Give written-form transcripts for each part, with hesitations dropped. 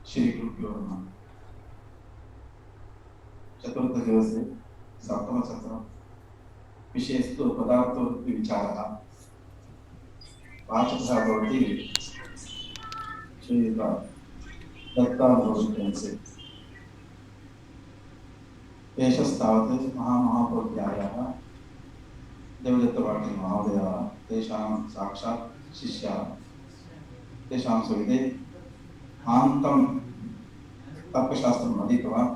श्री गुरुभ्यो नमः। चतुर्थदिवसे सप्तमसत्रं विषयस्तु पदार्थवृत्तिविचारः। पाठकः भवति श्रीयुत दत्तात्रेयस्य। पेशस्तावत् महामहोपाध्यायः देवदत्तपाटिलमहोदयः तेषां साक्षात् शिष्यः तेषां सविधे आन्तं तर्कशास्त्रम् अधीतवान्।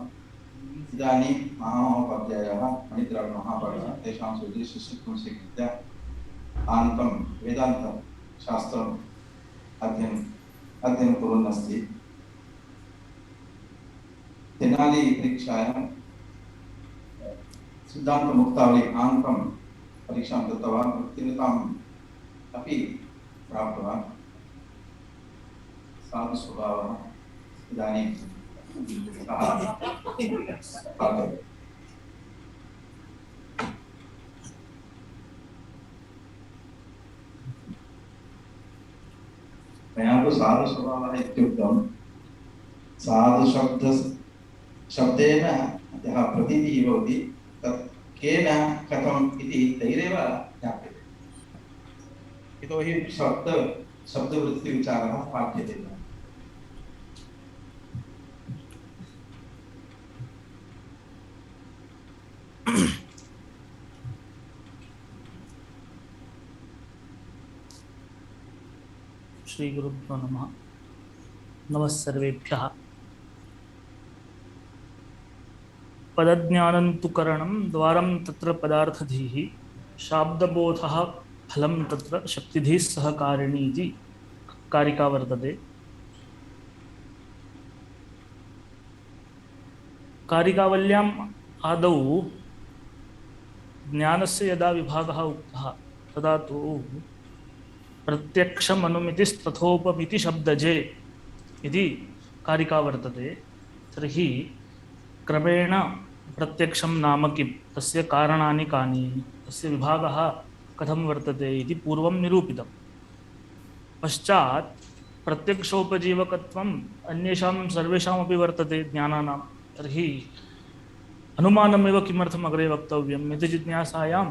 इदानीं महामहोपाध्यायः मणिद्रविडमहाभागः तेषां सविधे शिष्यत्वं स्वीकृत्य आन्तं वेदान्तशास्त्रम् अध्ययनं कुर्वन् अस्ति। तेनाली परीक्षायां सिद्धान्तमुक्तावली आन्तं परीक्षां दत्तवान्, उत्तीर्णताम् अपि प्राप्तवान्। साधुस्वभावः इदानीं मया तु साधुस्वभावः इत्युक्तं साधुशब्देन यः प्रतीतिः भवति तत् केन कथम् इति तैरेव ज्ञाप्यते। यतोहि शब्दवृत्तिविचारः पाठ्यते। श्री गुरुभ्यो नमः। नमः सर्वेभ्यः। पदज्ञानं तु करणं द्वारं तत्र पदार्थधीः शाब्दबोधः फलं तत्र शक्तिधिः सहकारिणी इति कारिका वर्तते। कारिकावल्याम् आदौ ज्ञानस्य यदा विभागः उक्तः तदा तु प्रत्यक्षमनुमितिस्तथोपमिति शब्दजे इति कारिका वर्तते। तर्हि क्रमेण प्रत्यक्षं नाम किं, तस्य कारणानि कानि, तस्य विभागः कथं वर्तते इति पूर्वं निरूपितं। पश्चात् प्रत्यक्षोपजीवकत्वम् अन्येषां सर्वेषामपि वर्तते ज्ञानानां। तर्हि अनुमानमेव किमर्थम् अग्रे वक्तव्यम् इति जिज्ञासायां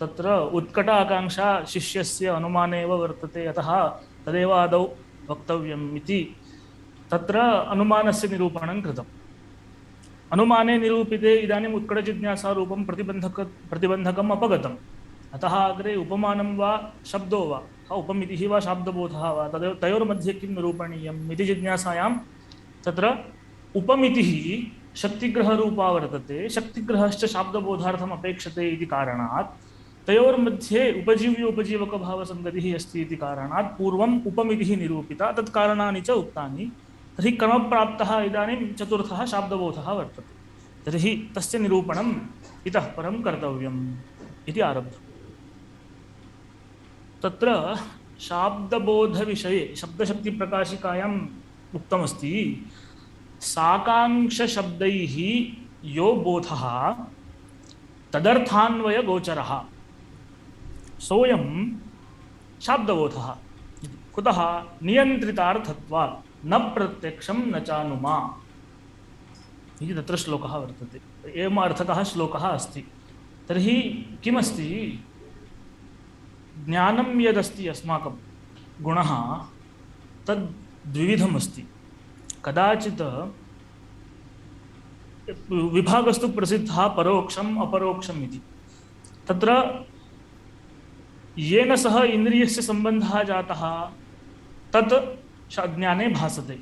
तत्र उत्कट आकांक्षा शिष्यस्य अनुमाने एव वर्तते, अतः तदेव आदौ वक्तव्यम् इति तत्र अनुमानस्य निरूपणं कृतम्। अनुमाने निरूपिते इदानीम् उत्कटजिज्ञासारूपं प्रतिबन्धकम् अपगतम्। अतः अग्रे उपमानं वा शब्दो वा उपमितिः वा शाब्दबोधः वा तयोर्मध्ये किं निरूपणीयम् इति जिज्ञासायां तत्र उपमितिः शक्तिग्रहरूपा वर्तते, शक्तिग्रहश्च शाब्दबोधार्थम् अपेक्षते इति कारणात् तयोर्मध्ये उपजीव्योपजीवकभावसङ्गतिः अस्ति इति कारणात् पूर्वम् उपमितिः निरूपिता, तत्कारणानि च उक्तानि। तर्हि क्रमप्राप्तः इदानीं चतुर्थः शाब्दबोधः वर्तते। तर्हि तस्य निरूपणम् इतः परं कर्तव्यम् इति आरब्धम्। तत्र शाब्दबोधविषये शब्दशक्तिप्रकाशिकायाम् उक्तमस्ति, साकाङ्क्षशब्दैः यो बोधः तदर्थान्वयगोचरः सोऽयं शाब्दबोधः। कुतः? नियन्त्रितार्थत्वात् न प्रत्यक्षं न चानुमा इति तत्र श्लोकः वर्तते। एवम् अर्थकः श्लोकः अस्ति। तर्हि किमस्ति? ज्ञानं यदस्ति अस्माकं गुणः तद् द्विविधमस्ति। कदाचित् विभागस्तु प्रसिद्धः परोक्षम् अपरोक्षम् इति। तत्र येन सह इन्द्रियस्य सम्बन्धः जातः तत् ज्ञाने भासते।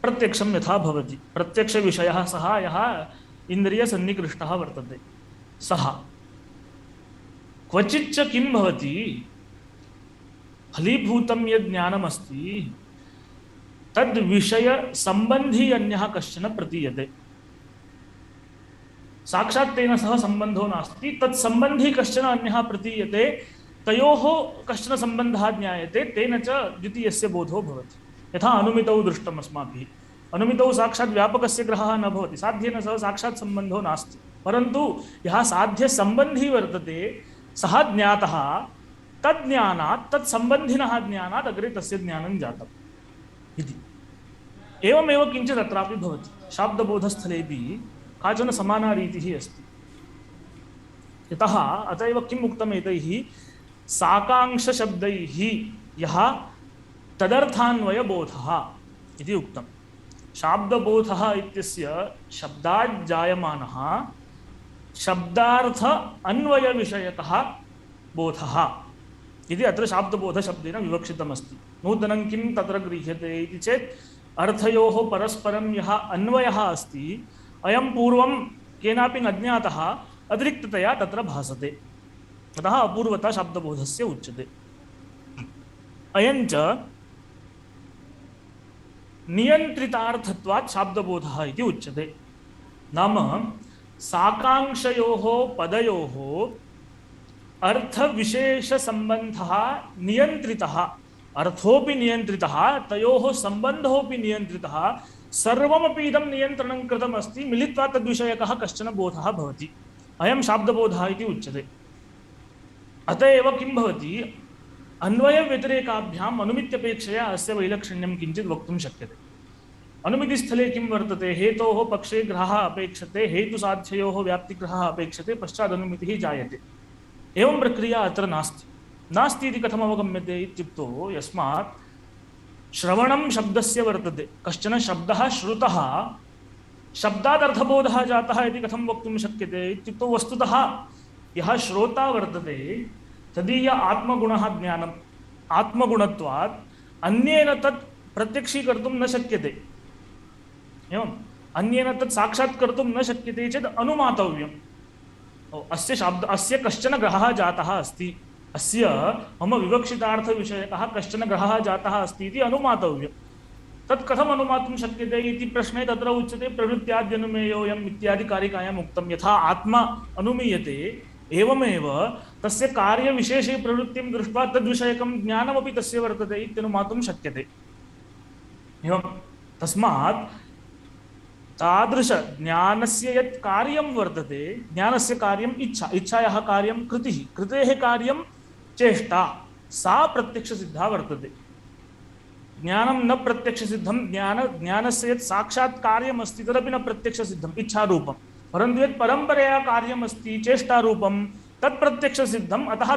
प्रत्यक्षं यथा भवति, प्रत्यक्षविषयः सः यः इन्द्रियसन्निकृष्टः वर्तते सः। क्वचिच्च किं भवति? फलीभूतं यद् ज्ञानमस्ति तद्विषयसम्बन्धी अन्यः कश्चन प्रतीयते। साक्षात् तेन सह सम्बन्धो नास्ति, तत्सम्बन्धी कश्चन अन्यः प्रतीयते, तयोः कश्चन सम्बन्धः ज्ञायते, तेन च द्वितीयस्य बोधो भवति। यथा अनुमितौ दृष्टम् अस्माभिः। अनुमितौ साक्षात् व्यापकस्य ग्रहः न भवति, साध्येन सह साक्षात् सम्बन्धो नास्ति, परन्तु यः साध्यसम्बन्धी वर्तते सः ज्ञातः, तज्ज्ञानात् तत्सम्बन्धिनः ज्ञानात् अग्रे तस्य ज्ञानं जातम् इति। एवमेव किञ्चित् अत्रापि भवति। शाब्दबोधस्थलेपि काचन समाना रीतिः अस्ति। यतः अत एव किम् उक्तम् एतैः साकांक्षशब्दैः यः तदर्थान्वयबोधः इति उक्तम्। शाब्दबोधः इत्यस्य शब्दात् जायमानः शब्दार्थ अन्वयविषयकः बोधः इति अत्र शाब्दबोधशब्देन विवक्षितमस्ति। नूतनं किं तत्र गृह्यते इति चेत् अर्थयोः परस्परं यः अन्वयः अस्ति अयं पूर्वं केनापि न ज्ञातः अतिरिक्ततया तत्र भासते, अतः अपूर्वता शाब्दबोधस्य उच्यते। अयञ्च नियन्त्रितार्थत्वात् शाब्दबोधः इति उच्यते। नाम साकांक्षयोः पदयोः अर्थविशेषसम्बन्धः नियन्त्रितः, अर्थोऽपि नियन्त्रितः, तयोः सम्बन्धोऽपि नियन्त्रितः, सर्वमपि इदं नियन्त्रणं कृतमस्ति, मिलित्वा तद्विषयकः कश्चन बोधः भवति। अयं शाब्दबोधः इति उच्यते। अत एव किं भवति, अन्वयव्यतिरेकाभ्याम् अनुमित्यपेक्षया अस्य वैलक्षण्यं किञ्चित् वक्तुं शक्यते। अनुमितिस्थले किं वर्तते, हेतोः पक्षे ग्रहः अपेक्षते, हेतुसाध्ययोः व्याप्तिग्रहः अपेक्षते, पश्चादनुमितिः जायते। एवं प्रक्रिया अत्र नास्ति इति कथम् अवगम्यते इत्युक्तौ, यस्मात् श्रवणं शब्दस्य वर्तते, कश्चन शब्दः श्रुतः, शब्दादर्थबोधः जातः इति कथं वक्तुं शक्यते इत्युक्तौ, वस्तुतः यः श्रोता वर्तते तदीय आत्मगुणः ज्ञानम्, आत्मगुणत्वात् अन्येन तत् प्रत्यक्षीकर्तुं न शक्यते। एवम् अन्येन तत् साक्षात्कर्तुं न शक्यते चेत् अनुमातव्यम्। अस्य कश्चन ग्रहः जातः अस्ति, अस्य मम विवक्षितार्थविषयकः कश्चन ग्रहः जातः अस्ति इति अनुमातव्यम्। तत् कथम् अनुमातुं शक्यते इति प्रश्ने तत्र उच्यते प्रवृत्त्याद्यनुमेयोऽयम् इत्यादि कारिकायाम् उक्तं। यथा आत्मा अनुमीयते एवमेव तस्य कार्यविशेषे प्रवृत्तिं दृष्ट्वा तद्विषयकं ज्ञानमपि तस्य वर्तते इत्यनुमातुं शक्यते। एवं तस्मात् तादृशज्ञानस्य यत् कार्यं वर्तते, ज्ञानस्य कार्यम् इच्छा, इच्छायाः कार्यं कृतिः, कृतेः कार्यं चेष्टा, सा प्रत्यक्षसिद्धा वर्तते। ज्ञानं न प्रत्यक्षसिद्धं, ज्ञानस्य यत् साक्षात् कार्यमस्ति तदपि न प्रत्यक्षसिद्धम्, इच्छारूपं, परन्तु यत् परम्परया कार्यमस्ति चेष्टारूपं तत् प्रत्यक्षसिद्धम्। अतः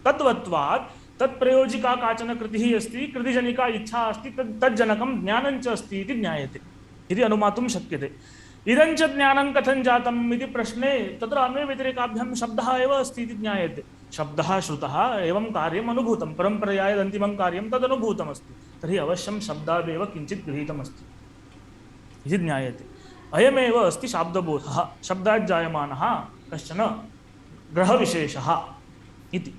तद्वत्वात् तत्प्रयोजिका काचन कृतिः अस्ति, कृतिजनिका इच्छा अस्ति, तज्जनकं ज्ञानञ्च अस्ति इति ज्ञायते, इति अनुमातुं शक्यते। इदञ्च ज्ञानं कथं जातम् इति प्रश्ने तत्र अन्वयव्यतिरेकाभ्यां शब्दः एव अस्ति इति ज्ञायते। शब्दः श्रुतः, एवं कार्यम् अनुभूतं, परम्परया यदन्तिमं कार्यं तदनुभूतमस्ति, तर्हि अवश्यं शब्दादेव किञ्चित् गृहीतमस्ति इति ज्ञायते। अयमेव अस्ति शाब्दबोधः, शब्दात् जायमानः कश्चन ग्रहविशेषः इति।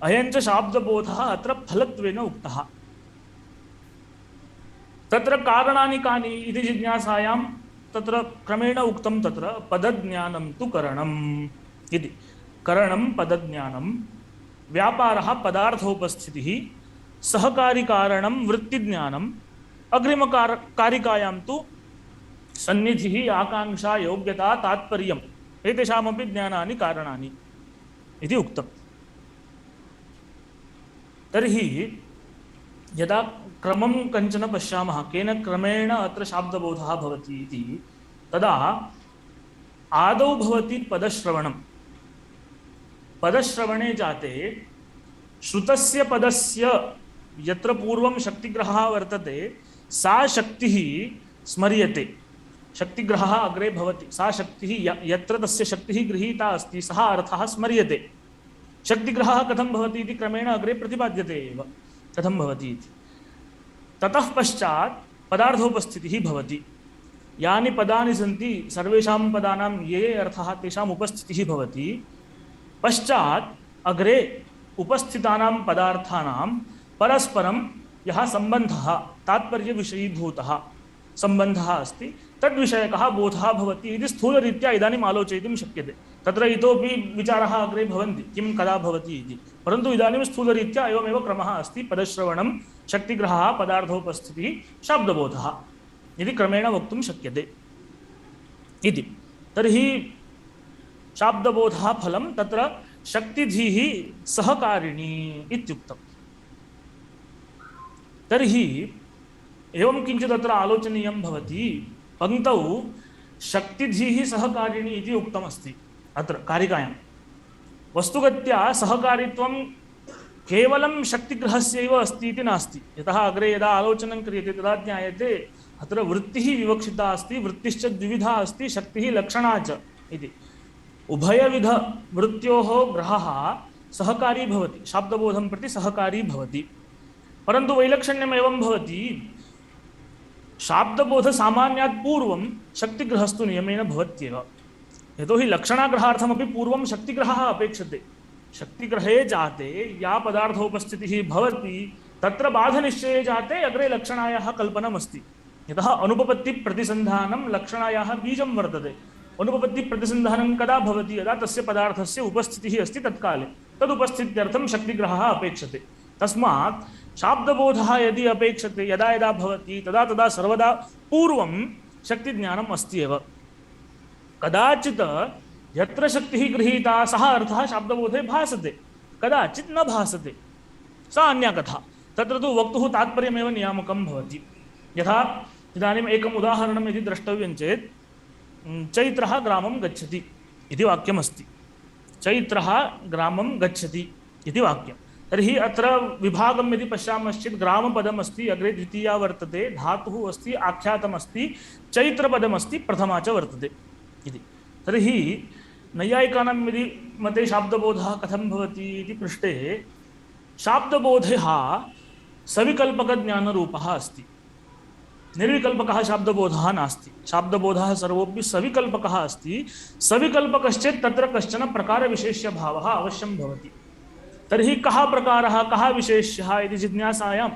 अयञ्च शाब्दबोधः अत्र फलत्वेन उक्तः। तत्र कारणानि कानि इति जिज्ञासायां तत्र क्रमेण उक्तं, तत्र पदज्ञानं तु करणम् इति। करणं पदज्ञानं, व्यापारः पदार्थोपस्थितिः, सहकारिकारणं वृत्तिज्ञानम्, अग्रिमकारिकायां तु सन्निधिः, आकांक्षा, योग्यता, तात्पर्यम्, एतेषामपि ज्ञानानि कारणानि इति उक्तम्। तर्हि यदा क्रमं कञ्चन पश्यामः, केन क्रमेण अत्र शाब्दबोधः भवति इति, तदा आदौ भवति पदश्रवणं। पदश्रवणे जाते श्रुतस्य पदस्य यत्र पूर्वं शक्तिग्रहः वर्तते सा शक्तिः स्मर्यते, शक्तिग्रहः अग्रे भवति, सा शक्तिः यत्र तस्य शक्तिः गृहीता अस्ति सः अर्थः स्मर्यते। शक्तिग्रहः कथं भवति इति क्रमेण अग्रे प्रतिपाद्यते एव कथं भवति इति। ततः पश्चात् पदार्थोपस्थितिः भवति। यानि पदानि सन्ति सर्वेषां पदानां ये अर्थः तेषाम् उपस्थितिः भवति। पश्चात् अग्रे उपस्थितानां पदार्थानां परस्परं यः सम्बन्धः, तात्पर्यविषयीभूतः सम्बन्धः अस्ति, तद्विषयकः बोधः भवति इति स्थूलरीत्या इदानीम् आलोचयितुं शक्यते। तत्र इतोपि विचारः अग्रे भवन्ति किं कदा भवति इति, परन्तु इदानीं स्थूलरीत्या एवमेव क्रमः अस्ति। पदश्रवणं, शक्तिग्रहः, पदार्थोपस्थितिः, शाब्दबोधः इति क्रमेण वक्तुं शक्यते इति। तर्हि शाब्दबोधः फलं तत्र शक्तिधीः सहकारिणी इत्युक्तम्। तर्हि एवं किञ्चित् अत्र आलोचनीयं भवति। पङ्क्तौ शक्तिधीः सहकारिणी इति उक्तमस्ति अत्र कारिकायां। वस्तुगत्या सहकारित्वं केवलं शक्तिग्रहस्यैव अस्ति इति नास्ति। यतः अग्रे यदा आलोचनं क्रियते तदा ज्ञायते अत्र वृत्तिः विवक्षिता अस्ति, वृत्तिश्च द्विविधा अस्ति, शक्तिः लक्षणा च इति। उभयविध वृत्त्योः ग्रहः सहकारी भवति, शाब्दबोधं प्रति सहकारी भवति। परन्तु वैलक्षण्यम् एवं भवति, शाब्दबोध सामान्यात् पूर्वं शक्तिग्रहस्तु नियमेन भवत्येव। यतोहि लक्षणाग्रहार्थमपि पूर्वं शक्तिग्रहः अपेक्षते। शक्तिग्रहे जाते या पदार्थोपस्थितिः भवति तत्र बाधनिश्चये जाते अग्रे लक्षणायाः कल्पनमस्ति। यतः अनुपपत्तिप्रतिसन्धानं लक्षणायाः बीजं वर्तते। अनुपपत्तिप्रतिसन्धानं कदा भवति? यदा तस्य पदार्थस्य उपस्थितिः अस्ति तत्काले। तदुपस्थित्यर्थं शक्तिग्रहः अपेक्षते। तस्मात् शाब्दबोधः यदि अपेक्षते यदा यदा भवति तदा तदा सर्वदा पूर्वं शक्तिज्ञानम् अस्ति एव। कदाचित् यत्र शक्तिः गृहीता सः अर्थः शाब्दबोधे भासते, कदाचित् न भासते, सा अन्या कथा। तत्र तु वक्तुः तात्पर्यमेव नियामकं भवति। यथा इदानीम् एकम् उदाहरणं यदि द्रष्टव्यं चेत् चैत्रः ग्रामं गच्छति इति वाक्यमस्ति। चैत्रः ग्रामं गच्छति इति वाक्यं। तर्हि अत्र विभागं यदि पश्यामश्चेत् ग्रामपदमस्ति, अग्रे द्वितीया वर्तते, धातुः अस्ति, आख्यातमस्ति, चैत्रपदमस्ति, प्रथमा च वर्तते इति। तर्हि नैयायिकानां यदि मते शाब्दबोधः कथं भवति इति पृष्टे, शाब्दबोधः सविकल्पकज्ञानरूपः अस्ति, निर्विकल्पकः शाब्दबोधः नास्ति। शाब्दबोधः सर्वोऽपि सविकल्पकः अस्ति। सविकल्पकश्चेत् तत्र कश्चन प्रकारविशेष्यभावः अवश्यं भवति। तर्हि कः प्रकारः, कः विशेष्यः इति जिज्ञासायां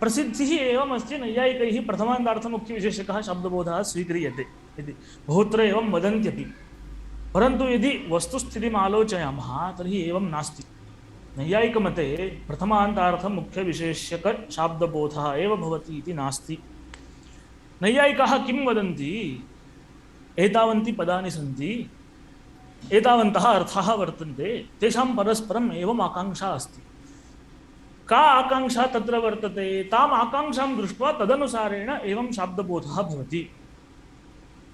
प्रसिद्धिः एवमस्ति। नैयायिकैः प्रथमान्तार्थमुख्यविशेषकः शाब्दबोधः स्वीक्रियते इति बहुत्र एवं वदन्त्यपि। परन्तु यदि वस्तुस्थितिम् आलोचयामः तर्हि एवं नास्ति। नैयायिकमते प्रथमान्तार्थमुख्यविशेष्यकशाब्दबोधः एव भवति इति नास्ति। नैयायिकाः किं वदन्ति? एतावन्ति पदानि सन्ति, एतावन्तः अर्थाः वर्तन्ते, तेषां परस्परम् एवम् आकाङ्क्षा अस्ति। का आकाङ्क्षा तत्र वर्तते? ताम् आकाङ्क्षां दृष्ट्वा तदनुसारेण एवं शाब्दबोधः भवति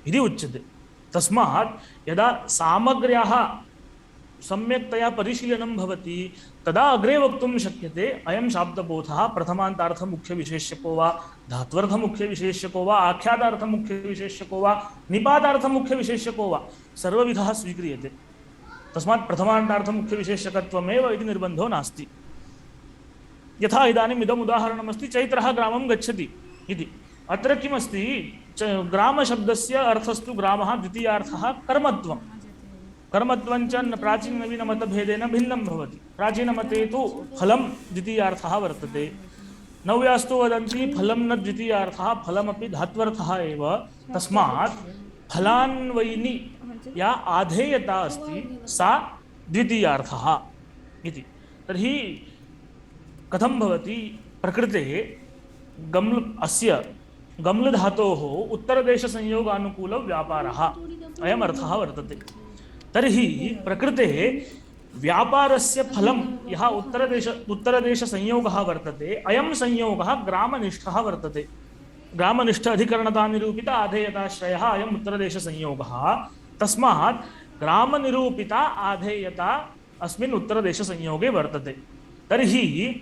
इति उच्यते। तस्मात् यदा सामग्र्याः सम्यक्तया परिशीलनं भवति तदा अग्रे वक्तुं शक्यते अयं शाब्दबोधः प्रथमान्तार्थमुख्यविशेष्यको वा, धात्वर्थमुख्यविशेष्यको वा, आख्यातार्थमुख्यविशेष्यको वा, निपातार्थमुख्यविशेष्यको वा, सर्वविधः स्वीक्रियते। तस्मात् प्रथमान्तार्थमुख्यविशेष्यकत्वमेव इति निर्बन्धो नास्ति। यथा इदानीम् इदम् उदाहरणमस्ति, चैत्रः ग्रामं गच्छति इति। अत्र किमस्ति? ग्रामशब्दस्य अर्थस्तु ग्रामः, द्वितीयार्थः कर्मत्वं। कर्मत्वञ्च प्राचीननवीनमतभेदेन भिन्नं भवति। प्राचीनमते तु फलं द्वितीयार्थः वर्तते, नव्यास्तु वदन्ति फलं न द्वितीयार्थः, फलमपि धात्वर्थः एव। तस्मात् फलान्वयिनी या आधेयता अस्ति सा द्वितीयार्थः इति। तर्हि कथं भवति? प्रकृते अस्य गम्लधातोः उत्तरदेशसंयोगानुकूलव्यापारः अयम् अर्थः वर्तते। तर्हि प्रकृते व्यापारस्य फलं यः उत्तरदेशसंयोगः वर्तते, अयं संयोगः ग्रामनिष्ठः वर्तते। ग्रामनिष्ठ अधिकरणतानिरूपित आधेयताश्रयः अयम् उत्तरदेशसंयोगः। तस्मात् ग्रामनिरूपिता आधेयता अस्मिन् उत्तरदेशसंयोगे वर्तते। तर्हि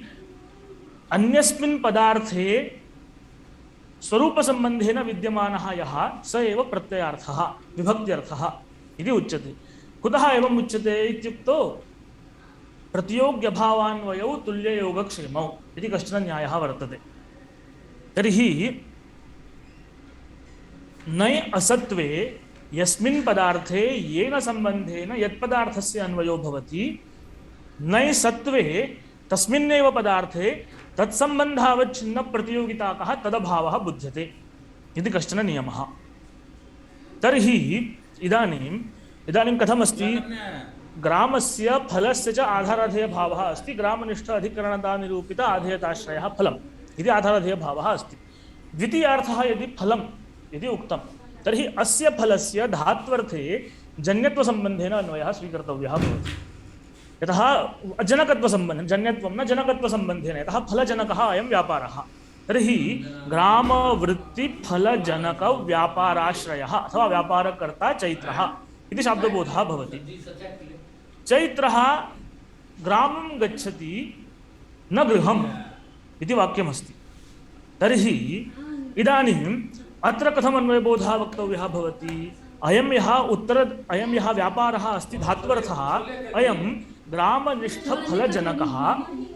अन्यस्मिन् पदार्थे स्वरूपसम्बन्धेन विद्यमानः यः स एव प्रत्ययार्थः, विभक्त्यर्थः इति उच्यते। कुतः एवम् उच्यते इत्युक्तौ प्रतियोग्यभावान्वयौ तुल्ययोगक्षेमौ इति कश्चन न्यायः वर्तते। तर्हि नञ् असत्वे यस्मिन् पदार्थे येन सम्बन्धेन यत्पदार्थस्य अन्वयो भवति, नञ् सत्वे तस्मिन्नेव पदार्थे तत्सम्बन्धावच्छिन्न प्रतियोगिताकः तदभावः बुध्यते इति कश्चन नियमः। तर्हि इदानीं कथमस्ति? ग्रामस्य फलस्य च आधाराधेयभावः अस्ति। ग्रामनिष्ठ अधिकरणतानिरूपित आधेयताश्रयः फलम् इति आधाराधेयभावः अस्ति। द्वितीयार्थः यदि फलम् इति उक्तं तर्हि अस्य फलस्य धात्वर्थे जन्यत्वसम्बन्धेन अन्वयः स्वीकर्तव्यः भवति। यतः जनकत्वसम्बन्धेन, जन्यत्वं न जनकत्वसम्बन्धेन, यतः फलजनकः अयं व्यापारः। तर्हि ग्रामवृत्तिफलजनकव्यापाराश्रयः अथवा व्यापारकर्ता चैत्रः इति शाब्दबोधः भवति। चैत्रः ग्रामं गच्छति न गृहम् इति वाक्यमस्ति। तर्हि इदानीम् अत्र कथम् अन्वयबोधः वक्तव्यः भवति? अयं यः व्यापारः अस्ति धात्वर्थः अयं ग्रामनिष्ठफलजनकः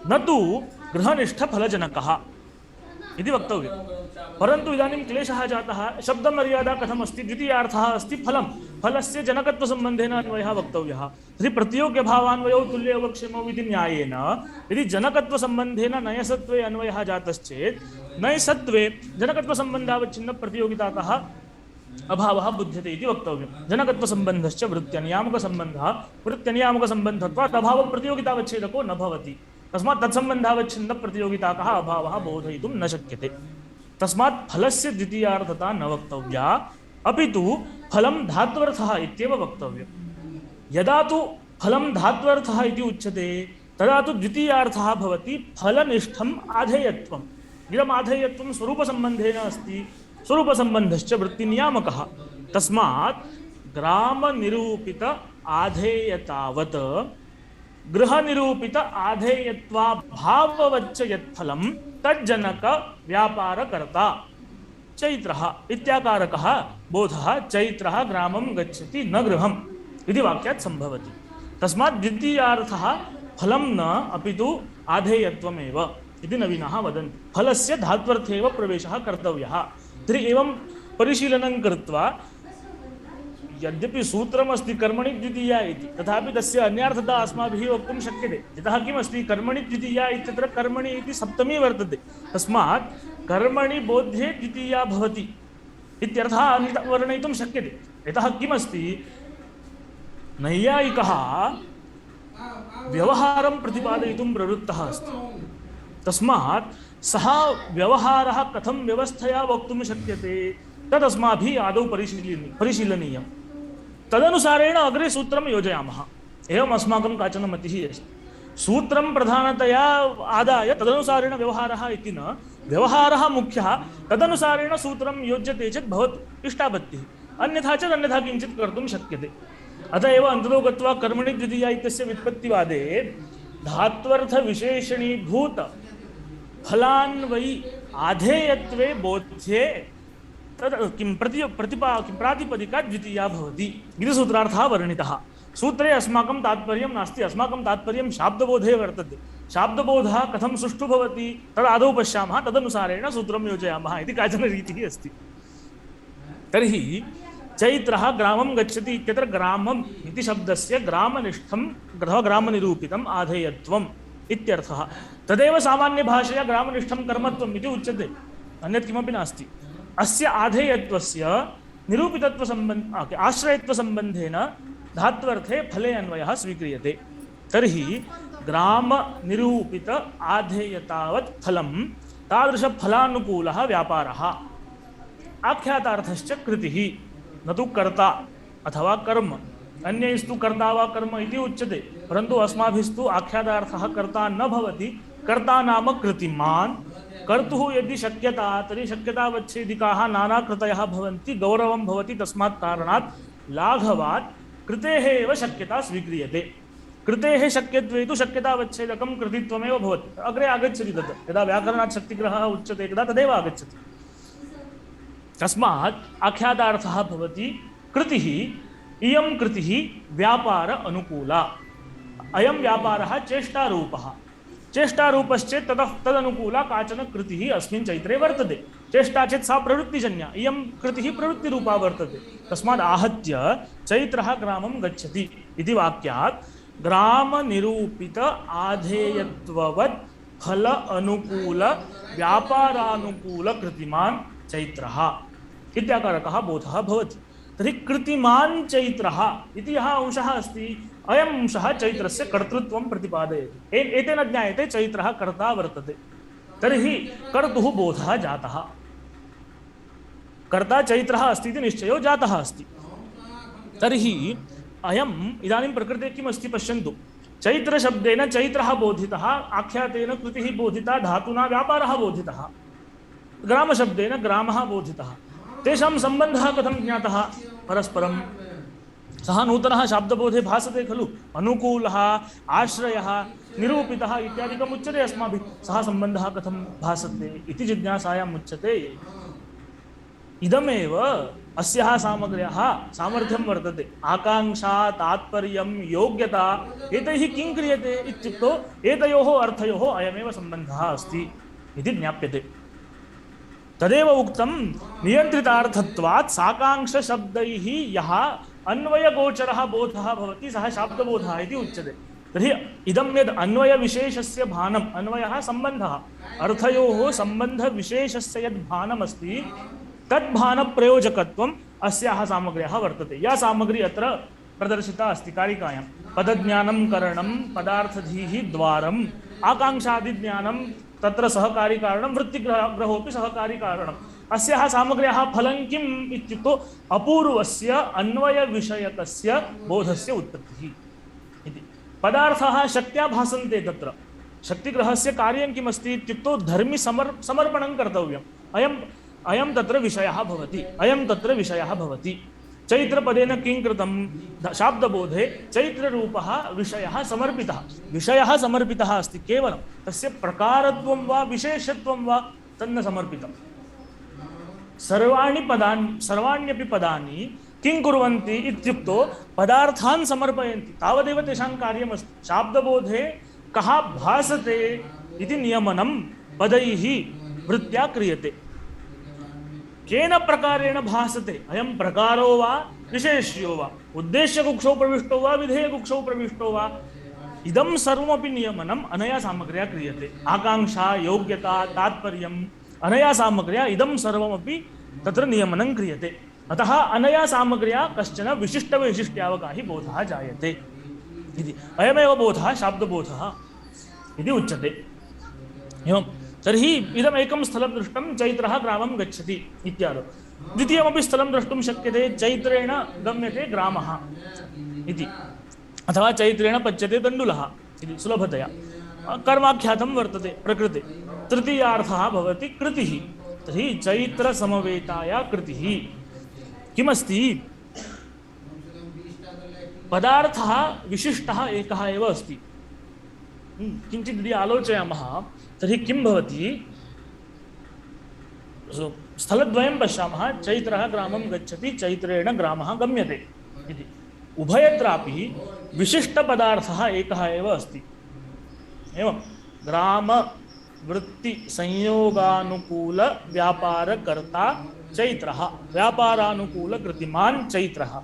न तु गृहनिष्ठफलजनकः इति वक्तव्यं। परन्तु इदानीं क्लेशः जातः। शब्दमर्यादा कथमस्ति? द्वितीयार्थः अस्ति फलं, फलस्य जनकत्वसम्बन्धेन अन्वयः वक्तव्यः। तर्हि प्रत्योग्यभावान्वयो तुल्योपक्षेमो इति न्यायेन यदि जनकत्वसम्बन्धेन नयसत्वे अन्वयः जातश्चेत् नयसत्वे जनकत्वसम्बन्धावच्छिन्नप्रतियोगितातः अभावः बुध्यते इति वक्तव्यं। जनकत्वसम्बन्धश्च वृत्त्यनियामकसम्बन्धः, वृत्त्यनियामकसम्बन्धत्वात् अभावप्रतियोगितावच्छेदको न भवति। तस्मात् तत्सम्बन्धावच्छिन्नप्रतियोगितातः अभावः बोधयितुं न शक्यते। तस्मात् फलस्य द्वितीयार्थता न वक्तव्या, अपि तु फलं धात्वर्थः इत्येव वक्तव्यं। यदा तु फलं धात्वर्थः इति उच्यते तदा तु द्वितीयार्थः भवति फलनिष्ठम् आधेयत्वम्। इदम् आधेयत्वं स्वरूपसम्बन्धेन अस्ति, स्वरूपसम्बन्धश्च वृत्तिनियामकः। तस्मात् ग्रामनिरूपित आधेयतावत् गृहनिरूपित आधेयत्वाभाववच्च यत्फलं तज्जनक व्यापारकर्ता चैत्रः इत्याकारकः बोधः। चैत्रः ग्रामं गच्छति न गृहम् इति वाक्यात् सम्भवति। तस्मात् द्वितीयार्थः फलं न अपि तु आधेयत्वमेव इति नवीनः वदन्ति। फलस्य धात्वर्थेव प्रवेशः कर्तव्यः। तर्हि एवं परिशीलनं कृत्वा यद्यपि सूत्रमस्ति कर्मणि द्वितीया इति, तथापि तस्य अन्यार्थता अस्माभिः वक्तुं शक्यते। यतः किमस्ति? कर्मणि द्वितीया इत्यत्र कर्मणि इति सप्तमी वर्तते। तस्मात् कर्मणि बोध्ये द्वितीया भवति इत्यर्थः वर्णयितुं शक्यते। यतः किमस्ति? नैयायिकः व्यवहारं प्रतिपादयितुं प्रवृत्तः अस्ति। तस्मात् सः व्यवहारः कथं व्यवस्थया वक्तुं शक्यते तदस्माभिः आदौ परिशीलनीयम्। तदनुसारेण अग्रे सूत्रं योजयामः। एवम् अस्माकं काचन मतिः अस्ति। सूत्रं प्रधानतया आदाय तदनुसारेण व्यवहारः इति न, व्यवहारः मुख्यः, तदनुसारेण सूत्रं योज्यते चेत् भवतु इष्टापत्तिः, अन्यथा चेत् अन्यथा किञ्चित् कर्तुं शक्यते। अतः एव अन्ततो गत्वा कर्मणि द्वितीया इत्यस्य व्युत्पत्तिवादे धात्वर्थविशेषणीभूत फलान्वयी आधेयत्वे बोध्ये तद् किं प्रातिपदिका द्वितीया भवति इति सूत्रार्थः वर्णितः। सूत्रे अस्माकं तात्पर्यं नास्ति। अस्माकं तात्पर्यं शाब्दबोधे वर्तते। शाब्दबोधः कथं सुष्ठु भवति तदादौ पश्यामः, तदनुसारेण सूत्रं योजयामः इति काचन रीतिः अस्ति। तर्हि चैत्रः ग्रामं गच्छति इत्यत्र ग्रामम् इति शब्दस्य ग्रामनिष्ठम् अथवा ग्रामनिरूपितम् आधेयत्वम् इत्यर्थः। तदेव सामान्यभाषया ग्रामनिष्ठं कर्मत्वम् इति उच्यते, अन्यत् किमपि नास्ति। अस्य आधेयत्वस्य आश्रयत्वसम्बन्धेन धात्वर्थे फले अन्वयः स्वीक्रियते। तर्हि ग्रामनिरूपित आधेयतावत् फलं तादृशफलानुकूलः व्यापारः। आख्यातार्थश्च कृतिः न तु कर्ता अथवा कर्म। अन्यैस्तु कर्ता वा कर्म इति उच्यते, परन्तु अस्माभिस्तु आख्यातार्थः कर्ता न भवति। कर्ता नाम कृतिमान्। कर्तुः यदि शक्यता तर्हि शक्यतावच्छेदिकाः नानाकृतयः भवन्ति, गौरवं भवति। तस्मात् कारणात् लाघवात् कृतेः एव शक्यता स्वीक्रियते। कृतेः शक्यत्वे तु शक्यतावच्छेदकं कृतित्वमेव भवति। अग्रे आगच्छति तत्, यदा व्याकरणात् शक्तिग्रहः उच्यते तदा तदेव आगच्छति। तस्मात् आख्यातार्थः भवति कृतिः। इयं कृतिः व्यापार अनुकूला। अयं व्यापारः चेष्टारूपः। चेष्टारूपश्चेत् तदनुकूला काचन कृतिः अस्मिन् चैत्रे वर्तते। चेष्टा चेत् सा प्रवृत्तिजन्या, इयं कृतिः प्रवृत्तिरूपा वर्तते। तस्मात् आहत्य चैत्रः ग्रामं गच्छति इति वाक्यात् ग्रामनिरूपित आधेयत्ववत् फल अनुकूल व्यापारानुकूल कृतिमान् चैत्रः इत्याकारकः बोधः भवति। तर्हि कृतिमान् चैत्रः इति यः अंशः अस्ति, अयम् अंशः चैत्रस्य कर्तृत्वं प्रतिपादयति। एतेन ज्ञायते चैत्रः कर्ता वर्तते। तर्हि कर्तुः बोधः जातः। कर्ता चैत्रः अस्ति इति निश्चयो जातः अस्ति। तर्हि अयम् इदानीं प्रकृते किमस्ति पश्यन्तु। चैत्रशब्देन चैत्रः बोधितः, आख्यातेन कृतिः बोधिता, धातुना व्यापारः बोधितः। ग्रामशब्देन ग्रामः बोधितः। तेषां सम्बन्धः कथं ज्ञातः परस्परं? सः नूतनः शाब्दबोधे भासते खलु, अनुकूलः, आश्रयः, निरूपितः इत्यादिकम् उच्यते अस्माभिः। सः सम्बन्धः कथं भासते इति जिज्ञासायाम् उच्यते। इदमेव अस्याः सामग्र्याः सामर्थ्यं वर्तते। आकाङ्क्षा, तात्पर्यं, योग्यता, एतैः किं क्रियते इत्युक्तौ एतयोः अर्थयोः अयमेव सम्बन्धः अस्ति इति ज्ञाप्यते। तदेव उक्तं नियन्त्रितार्थत्वात् साकाङ्क्षशब्दैः यः अन्वयगोचरः बोधः भवति सः शाब्दबोधः इति उच्यते। तर्हि इदं यद् अन्वयविशेषस्य भानम्, अन्वयः सम्बन्धः, अर्थयोः सम्बन्धविशेषस्य यद् भानमस्ति तद्भानप्रयोजकत्वम् अस्याः सामग्र्याः वर्तते। या सामग्री अत्र प्रदर्शिता अस्ति कारिकायां, पदज्ञानं करणं, पदार्थधीः द्वारम्, आकाङ्क्षादिज्ञानं तत्र सहकारी कारणं, वृत्तिग्रहोऽपि सहकारी कारणम्। अस्याः सामग्र्याः फलं किम् इत्युक्तौ अपूर्वस्य अन्वयविषयकस्य बोधस्य उत्पत्तिः इति। पदार्थाः शक्त्या भासन्ते तत्र। शक्तिग्रहस्य कार्यं किमस्ति इत्युक्तौ समर्पणं कर्तव्यम्। अयं तत्र विषयः भवति, अयं तत्र विषयः भवति। चैत्रपदेन किं कृतं? शाब्दबोधे चैत्ररूपः विषयः समर्पितः। विषयः समर्पितः अस्ति, केवलं तस्य प्रकारत्वं वा विशेषत्वं वा तन्न समर्पितम्। सर्वाण्यपि पदानि किं कुर्वन्ति इत्युक्तौ पदार्थान् समर्पयन्ति, तावदेव तेषां कार्यमस्ति। शाब्दबोधे कः भासते इति नियमनं पदैः वृत्त्या क्रियते। केन प्रकारेण भासते? अयं प्रकारो वा विशेष्यो वा, उद्देश्यकुक्षौ प्रविष्टो वा विधेयकुक्षौ प्रविष्टो वा, इदं सर्वमपि नियमनम् अनया सामग्र्या क्रियते। आकाङ्क्षा, योग्यता, तात्पर्यम्, अनया सामग्र्या इदं सर्वमपि तत्र नियमनं क्रियते। अतः अनया सामग्र्या कश्चन विशिष्टवैशिष्ट्यावगाहि बोधः जायते इति। अयमेव बोधः शाब्दबोधः इति उच्यते। एवं तर्हि इदमेकं स्थलं दृष्टं, चैत्रः ग्रामं गच्छति इत्यादौ। द्वितीयमपि स्थलं द्रष्टुं शक्यते, चैत्रेण गम्यते ग्रामः इति, अथवा चैत्रेण पच्यते तण्डुलः इति सुलभतया कर्माख्यातं वर्तते प्रकृते। तृतीयार्थः भवति कृतिः। तर्हि चैत्रसमवेताया कृतिः किमस्ति? पदार्थः विशिष्टः एकः एव अस्ति। किञ्चित् यदि आलोचयामः तर्हि किं भवति? स्थलद्वयं पश्यामः। चैत्रः ग्रामं गच्छति, चैत्रेण ग्रामः गम्यते इति। उभयत्रापि विशिष्टपदार्थः एकः एव अस्ति। एवं ग्रामवृत्तिसंयोगानुकूलव्यापारकर्ता चैत्रः, व्यापारानुकूलकृतिमान् चैत्रः।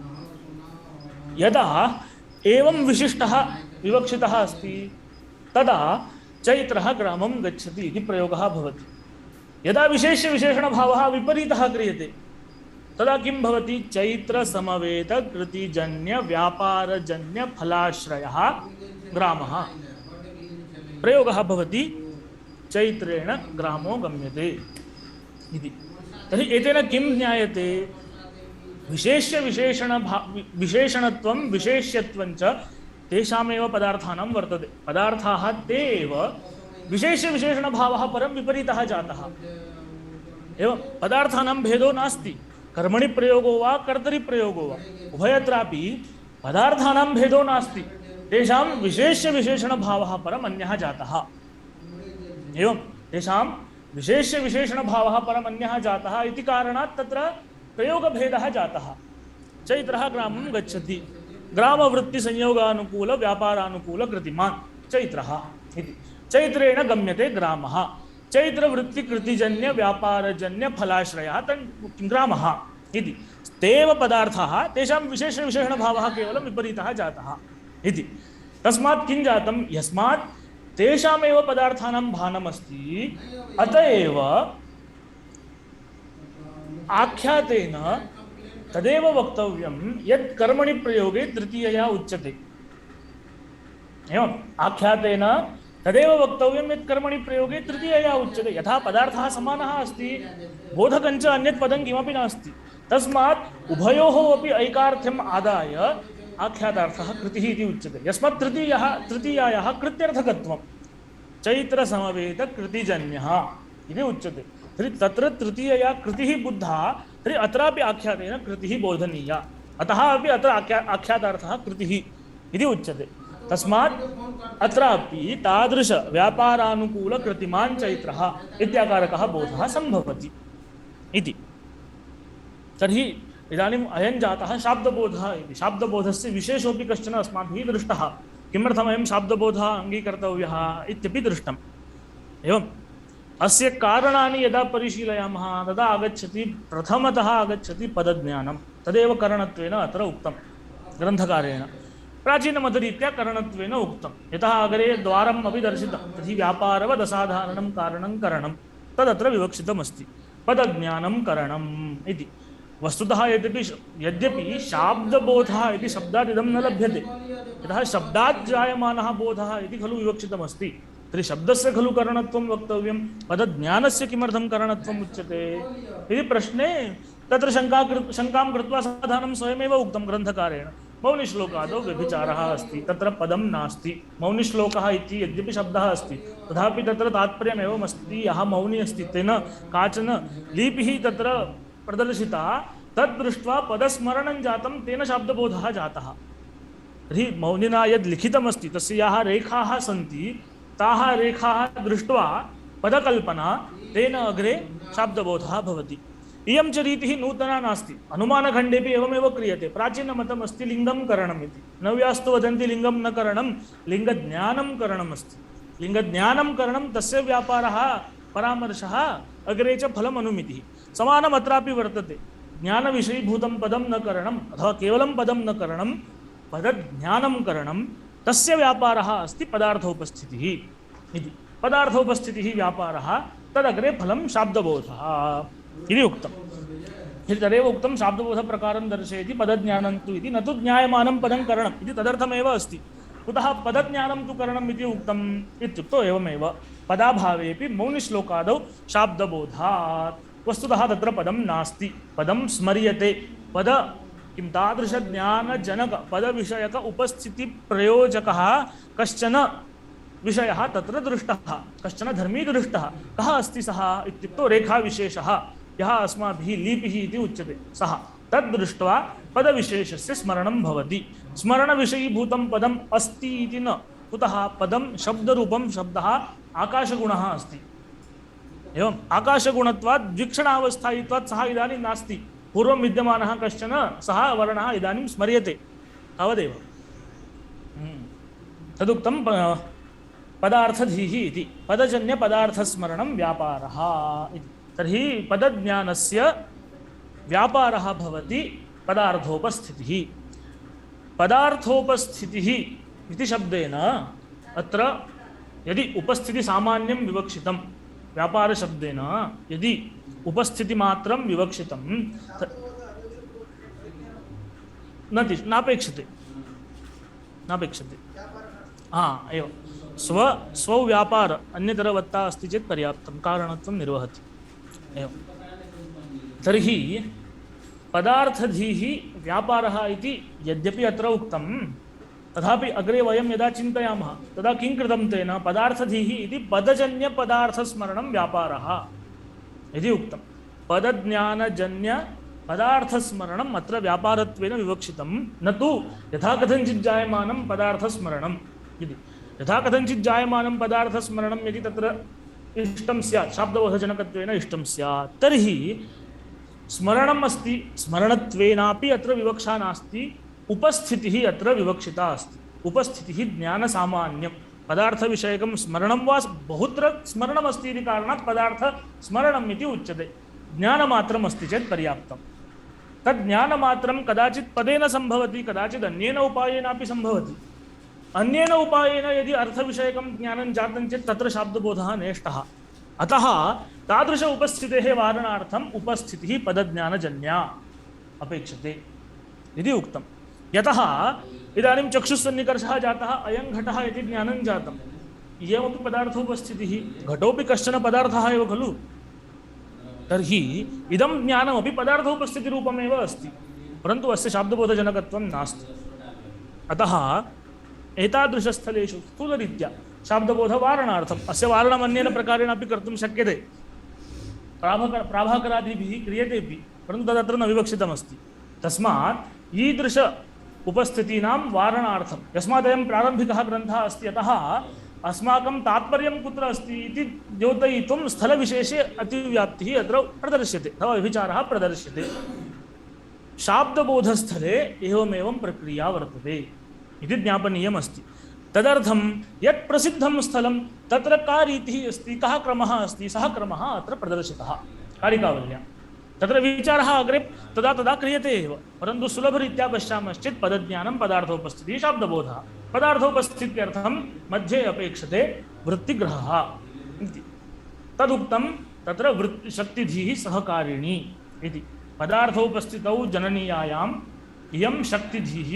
यदा एवं विशिष्टः विवक्षितः अस्ति तदा चैत्रः ग्रामं गच्छति इति प्रयोगः भवति। यदा विशेषविशेषणभावः विपरीतः क्रियते तदा किं भवति? चैत्रसमवेतकृतिजन्यव्यापारजन्यफलाश्रयः ग्रामः। प्रयोगः भवति चैत्रेण ग्रामो गम्यते इति। तर्हि एतेन किं ज्ञायते? विशेषणत्वं विशेष्यत्वं च तेषामेव पदार्थानां वर्तते। पदार्थाः ते एव विशेषविशेषणभावः परं विपरीतः जातः। एवं पदार्थानां भेदो नास्ति, कर्मणि प्रयोगो वा कर्तरि प्रयोगो वा, उभयत्रापि पदार्थानां भेदो नास्ति, तेषां विशेषविशेषणभावः परम् अन्यः जातः। एवं तेषां विशेषविशेषणभावः परम् अन्यः जातः इति कारणात् तत्र प्रयोगभेदः जातः। चैत्रः ग्रामं गच्छति, ग्रामवृत्तिसंयोगानुकूलव्यापारानुकूलकृतिमान् चैत्रः इति। चैत्रेण गम्यते ग्रामः। चैत्रवृत्तिकृतिजन्यव्यापारजन्यफलाश्रयः ग्रामः इति। तेव पदार्थाः, तेषां विशेषविशेषणभावः केवलं विपरीतः जातः इति। तस्मात् किं जातं? यस्मात् तेषामेव पदार्थानां भानमस्ति, अत एव आख्यातेन तदेव वक्तव्यं यत् कर्मणि प्रयोगे तृतीयया उच्यते। एवम् आख्यातेन तदेव वक्तव्यं यत् कर्मणि प्रयोगे तृतीयया उच्यते। यथा पदार्थः समानः अस्ति, बोधकञ्च अन्यत् पदं किमपि नास्ति, तस्मात् उभयोः अपि ऐकार्थ्यम् आदाय आख्यातार्थः कृतिः इति उच्यते। यस्मात् तृतीयायाः कृत्यर्थकत्वं चैत्रसमवेतकृतिजन्यः इति उच्यते। तर्हि तत्र तृतीयया कृतिः बुद्धा तर्हि अत्रापि आख्यातेन कृतिः बोधनीया अतः अपि अत्र आख्यातार्थः कृतिः इति उच्यते तस्मात् अत्रापि तादृश व्यापारानुकूल कृतिमान् चैत्रः इत्याकारकः बोधः सम्भवति इति तर्हि इदानीम् अयं जातः शाब्दबोधः इति शाब्दबोधस्य विशेषोऽपि कश्चन अस्माभिः दृष्टः किमर्थमयं शाब्दबोधः अङ्गीकर्तव्यः इत्यपि दृष्टम् एवम् अस्य कारणानि यदा परिशीलयामः तदा आगच्छति प्रथमतः आगच्छति पदज्ञानं तदेव करणत्वेन अत्र उक्तं ग्रन्थकारेण प्राचीनमतरीत्या करणत्वेन उक्तं यतः अग्रे द्वारम् अपि दर्शितं तर्हि व्यापारवदसाधारणं कारणं करणं तदत्र विवक्षितमस्ति पदज्ञानं करणम् इति वस्तुतः यद्यपि शाब्दबोधः इति शब्दात् इदं न लभ्यते यतः शब्दात् जायमानः बोधः इति खलु विवक्षितमस्ति तर्हि शब्दस्य खलु करणत्वं वक्तव्यं पदज्ञानस्य किमर्थं करणत्वम् उच्यते इति प्रश्ने तत्र शङ्कां कृत्वा समाधानं स्वयमेव उक्तं ग्रन्थकारेण मौनिश्लोकादौ व्यभिचारः अस्ति तत्र पदं नास्ति मौनिश्लोकः इति यद्यपि शब्दः अस्ति तथापि तत्र तात्पर्यमेवमस्ति यः मौनी अस्ति तेन काचन लिपिः तत्र प्रदर्शिता तद्दृष्ट्वा पदस्मरणं जातं तेन शाब्दबोधः जातः तर्हि मौनिना यद् लिखितमस्ति तस्य याः रेखाः सन्ति ताः रेखाः दृष्ट्वा पदकल्पना तेन अग्रे शाब्दबोधः भवति इयं च रीतिः नूतना नास्ति अनुमानखण्डेपि एवमेव क्रियते प्राचीनमतमस्ति लिङ्गं करणम् इति नव्यास्तु वदन्ति लिङ्गं न करणं लिङ्गज्ञानं करणमस्ति लिङ्गज्ञानं करणं तस्य व्यापारः परामर्शः अग्रे च फलमनुमितिः समानमत्रापि वर्तते ज्ञानविषयीभूतं पदं न करणम् अथवा केवलं पदं न करणं पदज्ञानं करणं तस्य व्यापारः अस्ति पदार्थोपस्थितिः इति पदार्थोपस्थितिः व्यापारः तदग्रे फलं शाब्दबोधः इति उक्तं तदेव उक्तं शाब्दबोधप्रकारं दर्शयति पदज्ञानं तु इति न तु ज्ञायमानं पदं करणम् इति तदर्थमेव अस्ति कुतः पदज्ञानं तु करणम् इति उक्तम् इत्युक्तौ एवमेव पदाभावेपि मौनिश्लोकादौ शाब्दबोधात् वस्तुतः तत्र पदं नास्ति पदं स्मर्यते पद किं तादृशज्ञानजनक पदविषयक उपस्थितिप्रयोजकः कश्चन विषयः तत्र दृष्टः कश्चन धर्मी दृष्टः कः अस्ति सः इत्युक्तौ रेखाविशेषः यः अस्माभिः लिपिः इति उच्यते सः तद्दृष्ट्वा पदविशेषस्य स्मरणं भवति स्मरणविषयीभूतं पदम् अस्ति इति न कुतः पदं शब्दरूपं शब्दः आकाशगुणः अस्ति एवम् आकाशगुणत्वात् द्विक्षणावस्थायित्वात् सः इदानीं नास्ति पूर्वं विद्यमानः कश्चन सः वर्णः इदानीं स्मर्यते तावदेव तदुक्तं पदार्थधीः इति पदजन्यपदार्थस्मरणं व्यापारः इति तर्हि पदज्ञानस्य व्यापारः भवति पदार्थोपस्थितिः पदार्थोपस्थितिः इति शब्देन अत्र यदि उपस्थितिसामान्यं विवक्षितं व्यापारशब्देन यदि उपस्थितिमात्रं विवक्षितं नापेक्षते एवं स्वौ व्यापार अन्यतरवत्ता अस्ति चेत् पर्याप्तं कारणत्वं निर्वहति एवं तर्हि पदार्थधीः व्यापारः इति यद्यपि अत्र उक्तं तथापि अग्रे वयं यदा चिन्तयामः तदा किं कृतं तेन पदार्थधीः इति पदजन्यपदार्थस्मरणं व्यापारः इति उक्तं पदज्ञानजन्यपदार्थस्मरणम् अत्र व्यापारत्वेन विवक्षितं न तु यथा कथञ्चित् जायमानं पदार्थस्मरणम् इति यथा कथञ्चित् जायमानं पदार्थस्मरणं यदि तत्र इष्टं स्यात् शाब्दबोधजनकत्वेन इष्टं स्यात् तर्हि स्मरणम् अस्ति स्मरणत्वेनापि अत्र विवक्षा नास्ति उपस्थितिः अत्र विवक्षिता अस्ति उपस्थितिः ज्ञानसामान्यं पदार्थविषयकं स्मरणं वा बहुत्र स्मरणमस्ति इति कारणात् पदार्थस्मरणम् इति उच्यते ज्ञानमात्रम् अस्ति चेत् पर्याप्तं तद् ज्ञानमात्रं कदाचित् पदेन सम्भवति कदाचित् अन्येन उपायेनापि सम्भवति अन्येन उपायेन यदि अर्थविषयकं ज्ञानं जातं चेत् तत्र शाब्दबोधः नेष्टः अतः तादृश उपस्थितेः वारणार्थम् उपस्थितिः पदज्ञानजन्या अपेक्षते इति उक्तं यतः इदानीं चक्षुस्सन्निकर्षः जातः अयं घटः इति ज्ञानं जातम् इयमपि पदार्थोपस्थितिः घटोपि कश्चन पदार्थः एव खलु तर्हि इदं ज्ञानमपि पदार्थोपस्थितिरूपमेव अस्ति परन्तु अस्य शाब्दबोधजनकत्वं नास्ति अतः एतादृशस्थलेषु स्थूलरीत्या शाब्दबोधवारणार्थम् अस्य वारणम् अन्येन प्रकारेण अपि कर्तुं शक्यते प्राभाकरादिभिः क्रियतेपि, परन्तु तदत्र न विवक्षितमस्ति। तस्मात् ईदृश उपस्थितीनां वारणार्थं, यस्मादयं प्रारम्भिकः ग्रन्थः अस्ति, अतः अस्माकं तात्पर्यं कुत्र अस्ति इति द्योतयितुं स्थलविशेषे अतिव्याप्तिः अत्र प्रदर्श्यते अथवा व्यभिचारः प्रदर्श्यते। शाब्दबोधस्थले एवमेवं प्रक्रिया वर्तते इति ज्ञापनीयमस्ति। तदर्थं यत् प्रसिद्धं स्थलं तत्र का रीतिः अस्ति, कः क्रमः अस्ति, सः क्रमः अत्र प्रदर्शितः कारिकावल्यां। तत्र विचारः अग्रे तदा तदा क्रियते एव, परन्तु सुलभरीत्या पश्यामश्चेत् पदज्ञानं पदार्थोपस्थितिः शाब्दबोधः, पदार्थोपस्थित्यर्थं मध्ये अपेक्षते वृत्तिग्रहः इति। तदुक्तं तत्र शक्तिधिः सहकारिणी इति। पदार्थोपस्थितौ जननीयायाम् इयं शक्तिधिः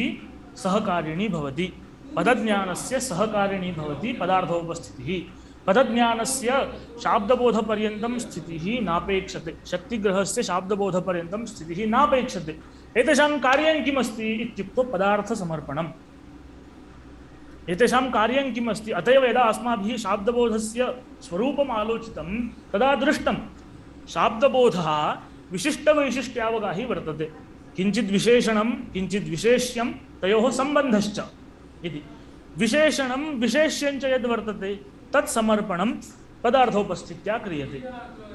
सहकारिणी भवति, पदज्ञानस्य सहकारिणी भवति पदार्थोपस्थितिः। पदज्ञानस्य शाब्दबोधपर्यन्तं स्थितिः नापेक्षते, शक्तिग्रहस्य शाब्दबोधपर्यन्तं स्थितिः नापेक्षते। एतेषां कार्यं किमस्ति इत्युक्तौ पदार्थसमर्पणम्। एतेषां कार्यं किमस्ति, अत एव यदा अस्माभिः शाब्दबोधस्य स्वरूपम् आलोचितं तदा दृष्टं शाब्दबोधः विशिष्टवैशिष्ट्यावगाही वर्तते, किञ्चित् विशेषणं किञ्चित् विशेष्यं तयोः सम्बन्धश्च इति। विशेषणं विशेष्यञ्च यद् वर्तते तत्समर्पणं पदार्थोपस्थित्या क्रियते।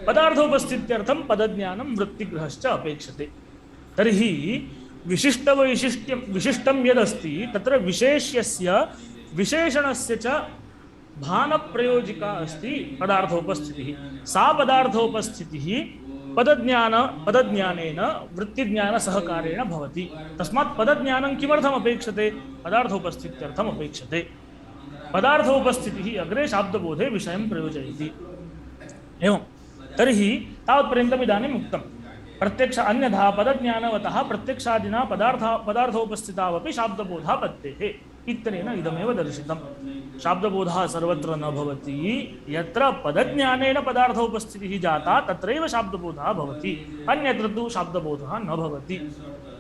पदार्थोपस्थित्यर्थं पदज्ञानं वृत्तिग्रहश्च अपेक्षते। तर्हि विशिष्टं यदस्ति तत्र विशेष्यस्य विशेषणस्य च भानप्रयोजिका अस्ति पदार्थोपस्थितिः। सा पदार्थोपस्थितिः पदज्ञानेन वृत्तिज्ञानसहकारेण भवति। तस्मात् पदज्ञानं किमर्थम् अपेक्षते, पदार्थोपस्थित्यर्थम् अपेक्षते। पदार्थोपस्थितिः अग्रे शाब्दबोधे विषयं प्रयोजयति। एवं तर्हि तावत्पर्यन्तम् इदानीम् उक्तं। प्रत्यक्ष अन्यथा पदज्ञानवतः प्रत्यक्षादिना पदार्थोपस्थितावपि शाब्दबोधः पत्तेः इत्यनेन इदमेव दर्शितं। शाब्दबोधः सर्वत्र न भवति, यत्र पदज्ञानेन पदार्थोपस्थितिः जाता तत्रैव शाब्दबोधः भवति, अन्यत्र तु शाब्दबोधः न भवति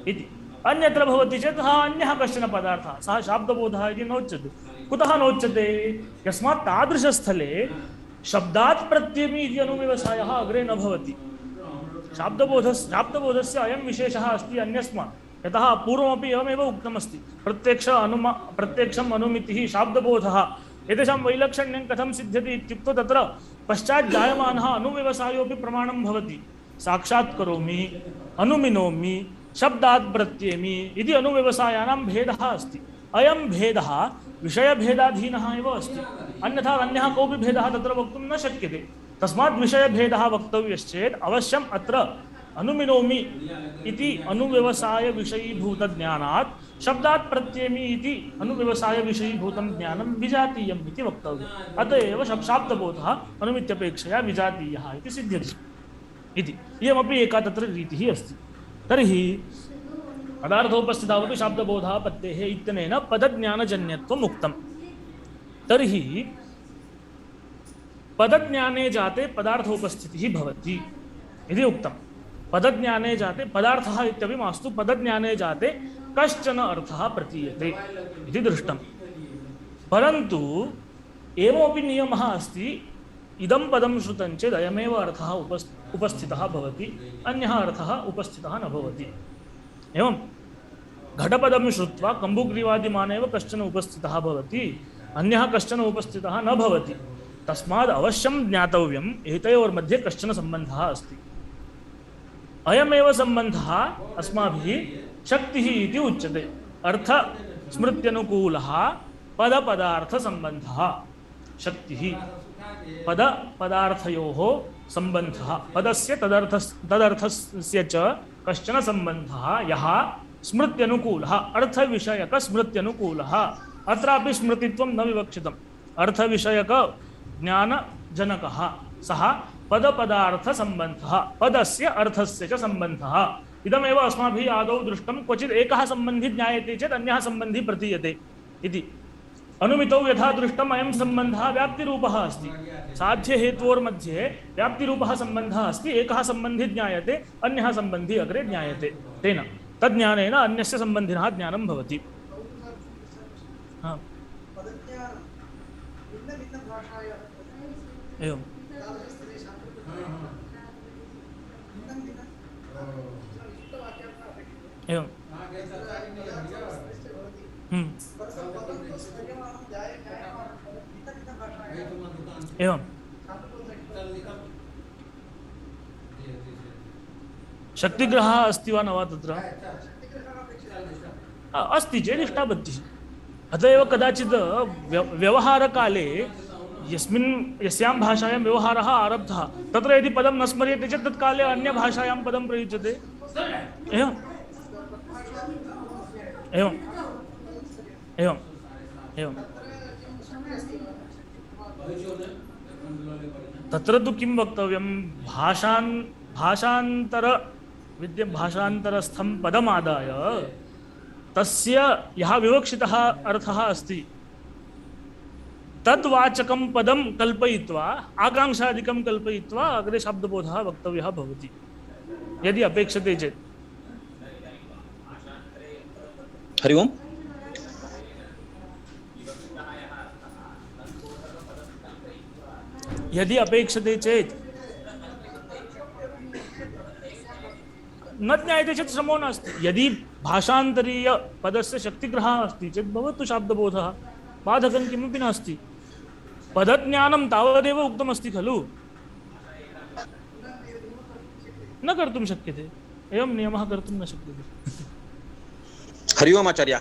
इति। अन्यत्र भवति चेत् सः अन्यः कश्चन पदार्थः, सः शाब्दबोधः इति नोच्यते। कुतः नोच्यते, यस्मात् तादृशस्थले शब्दात् प्रत्ययमी इति अनुव्यवसायः अग्रे न भवति। शाब्दबोधस्य अयं विशेषः अस्ति अन्यस्मात्, यतः पूर्वमपि एवमेव उक्तमस्ति, प्रत्यक्षम् अनुमितिः शाब्दबोधः। एतेषां वैलक्षण्यं कथं सिद्ध्यति इत्युक्तौ तत्र पश्चात् जायमानः अनुव्यवसायोऽपि प्रमाणं भवति। साक्षात् करोमि, अनुमिनोमि, शब्दात् प्रत्ययमी इति अनुव्यवसायानां भेदः अस्ति। अयं भेदः विषयभेदाधीनः एव अस्ति, अन्यथा अन्यः कोऽपि भेदः तत्र वक्तुं न शक्यते। तस्मात् विषयभेदः वक्तव्यश्चेत् अवश्यम् अत्र अनुमिनोमि इति अनुव्यवसायविषयीभूतज्ञानात् शब्दात् प्रत्ययमी इति अनुव्यवसायविषयीभूतं ज्ञानं विजातीयम् इति वक्तव्यम्। अत एव शाब्दबोधः अनुमित्यपेक्षया विजातीयः इति सिद्ध्यति इति। इयमपि एका तत्र रीतिः अस्ति। तर्हि पदार्थोपस्थितावपि शाब्दबोधः पत्तेः इत्यनेन पदज्ञानजन्यत्वम् उक्तम्। तर्हि पदज्ञाने जाते पदार्थोपस्थितिः भवति इति उक्तम्। पदज्ञाने जाते पदार्थः इत्यपि मास्तु, पदज्ञाने जाते कश्चन अर्थः प्रतीयते इति दृष्टं। परन्तु एवमपि नियमः अस्ति, इदं पदं श्रुतं चेत् अयमेव अर्थः उपस्थितः भवति, अन्यः अर्थः उपस्थितः न भवति। एवं घटपदं श्रुत्वा कम्बुग्रीवादिमानेव कश्चन उपस्थितः भवति, अन्यः कश्चन उपस्थितः न भवति। तस्माद् अवश्यं ज्ञातव्यम् एतयोर्मध्ये कश्चन सम्बन्धः अस्ति। अयमेव सम्बन्धः अस्माभिः शक्तिः इति उच्यते। अर्थस्मृत्यनुकूलः पदपदार्थसम्बन्धः शक्तिः। पदपदार्थयोः सम्बन्धः, पदस्य तदर्थस्य च कश्चन सम्बन्धः यः स्मृत्यनुकूलः, अर्थविषयकस्मृत्यनुकूलः। अत्रापि स्मृतित्वं न विवक्षितम्। अर्थविषयकज्ञानजनकः सः पदपदार्थसम्बन्धः, पदस्य अर्थस्य च सम्बन्धः। इदमेव अस्माभिः आदौ दृष्टं। क्वचित् एकः सम्बन्धी ज्ञायते चेत् अन्यः सम्बन्धी प्रतीयते इति। अनुमितौ यथा दृष्टम् अयं सम्बन्धः व्याप्तिरूपः अस्ति। साध्यहेतोर्मध्ये व्याप्तिरूपः सम्बन्धः अस्ति। एकः सम्बन्धी ज्ञायते, अन्यः सम्बन्धी अग्रे ज्ञायते। तेन तज्ज्ञानेन अन्यस्य सम्बन्धिनः ज्ञानं भवति। एवं एवं एवं शक्तिग्रहः अस्ति वा न वा तत्र अस्ति चेत् इष्टापत्तिः। अत एव कदाचित् व्यवहारकाले यस्यां भाषायां व्यवहारः आरब्धः तत्र यदि पदं न स्मर्यते चेत् तत्काले अन्यभाषायां पदं प्रयुज्यते। एवं एवं एवं एवं तत्र तु किं वक्तव्यं, भाषान्तरस्थं पदमादाय तस्य यः विवक्षितः अर्थः अस्ति तद्वाचकं पदं कल्पयित्वा आकांक्षादिकं कल्पयित्वा अग्रे शब्दबोधः वक्तव्यः भवति यदि अपेक्षते चेत्। हरि ओम्। यदि अपेक्षते चेत् न ज्ञायते चेत् श्रमो नास्ति। यदि भाषान्तरीय पदस्य शक्तिग्रहः अस्ति चेत् भवतु शाब्दबोधः, बाधकं किमपि नास्ति। पदज्ञानं तावदेव उक्तमस्ति खलु, न कर्तुं शक्यते, एवं नियमः कर्तुं न शक्यते। हरि ओम् आचार्य।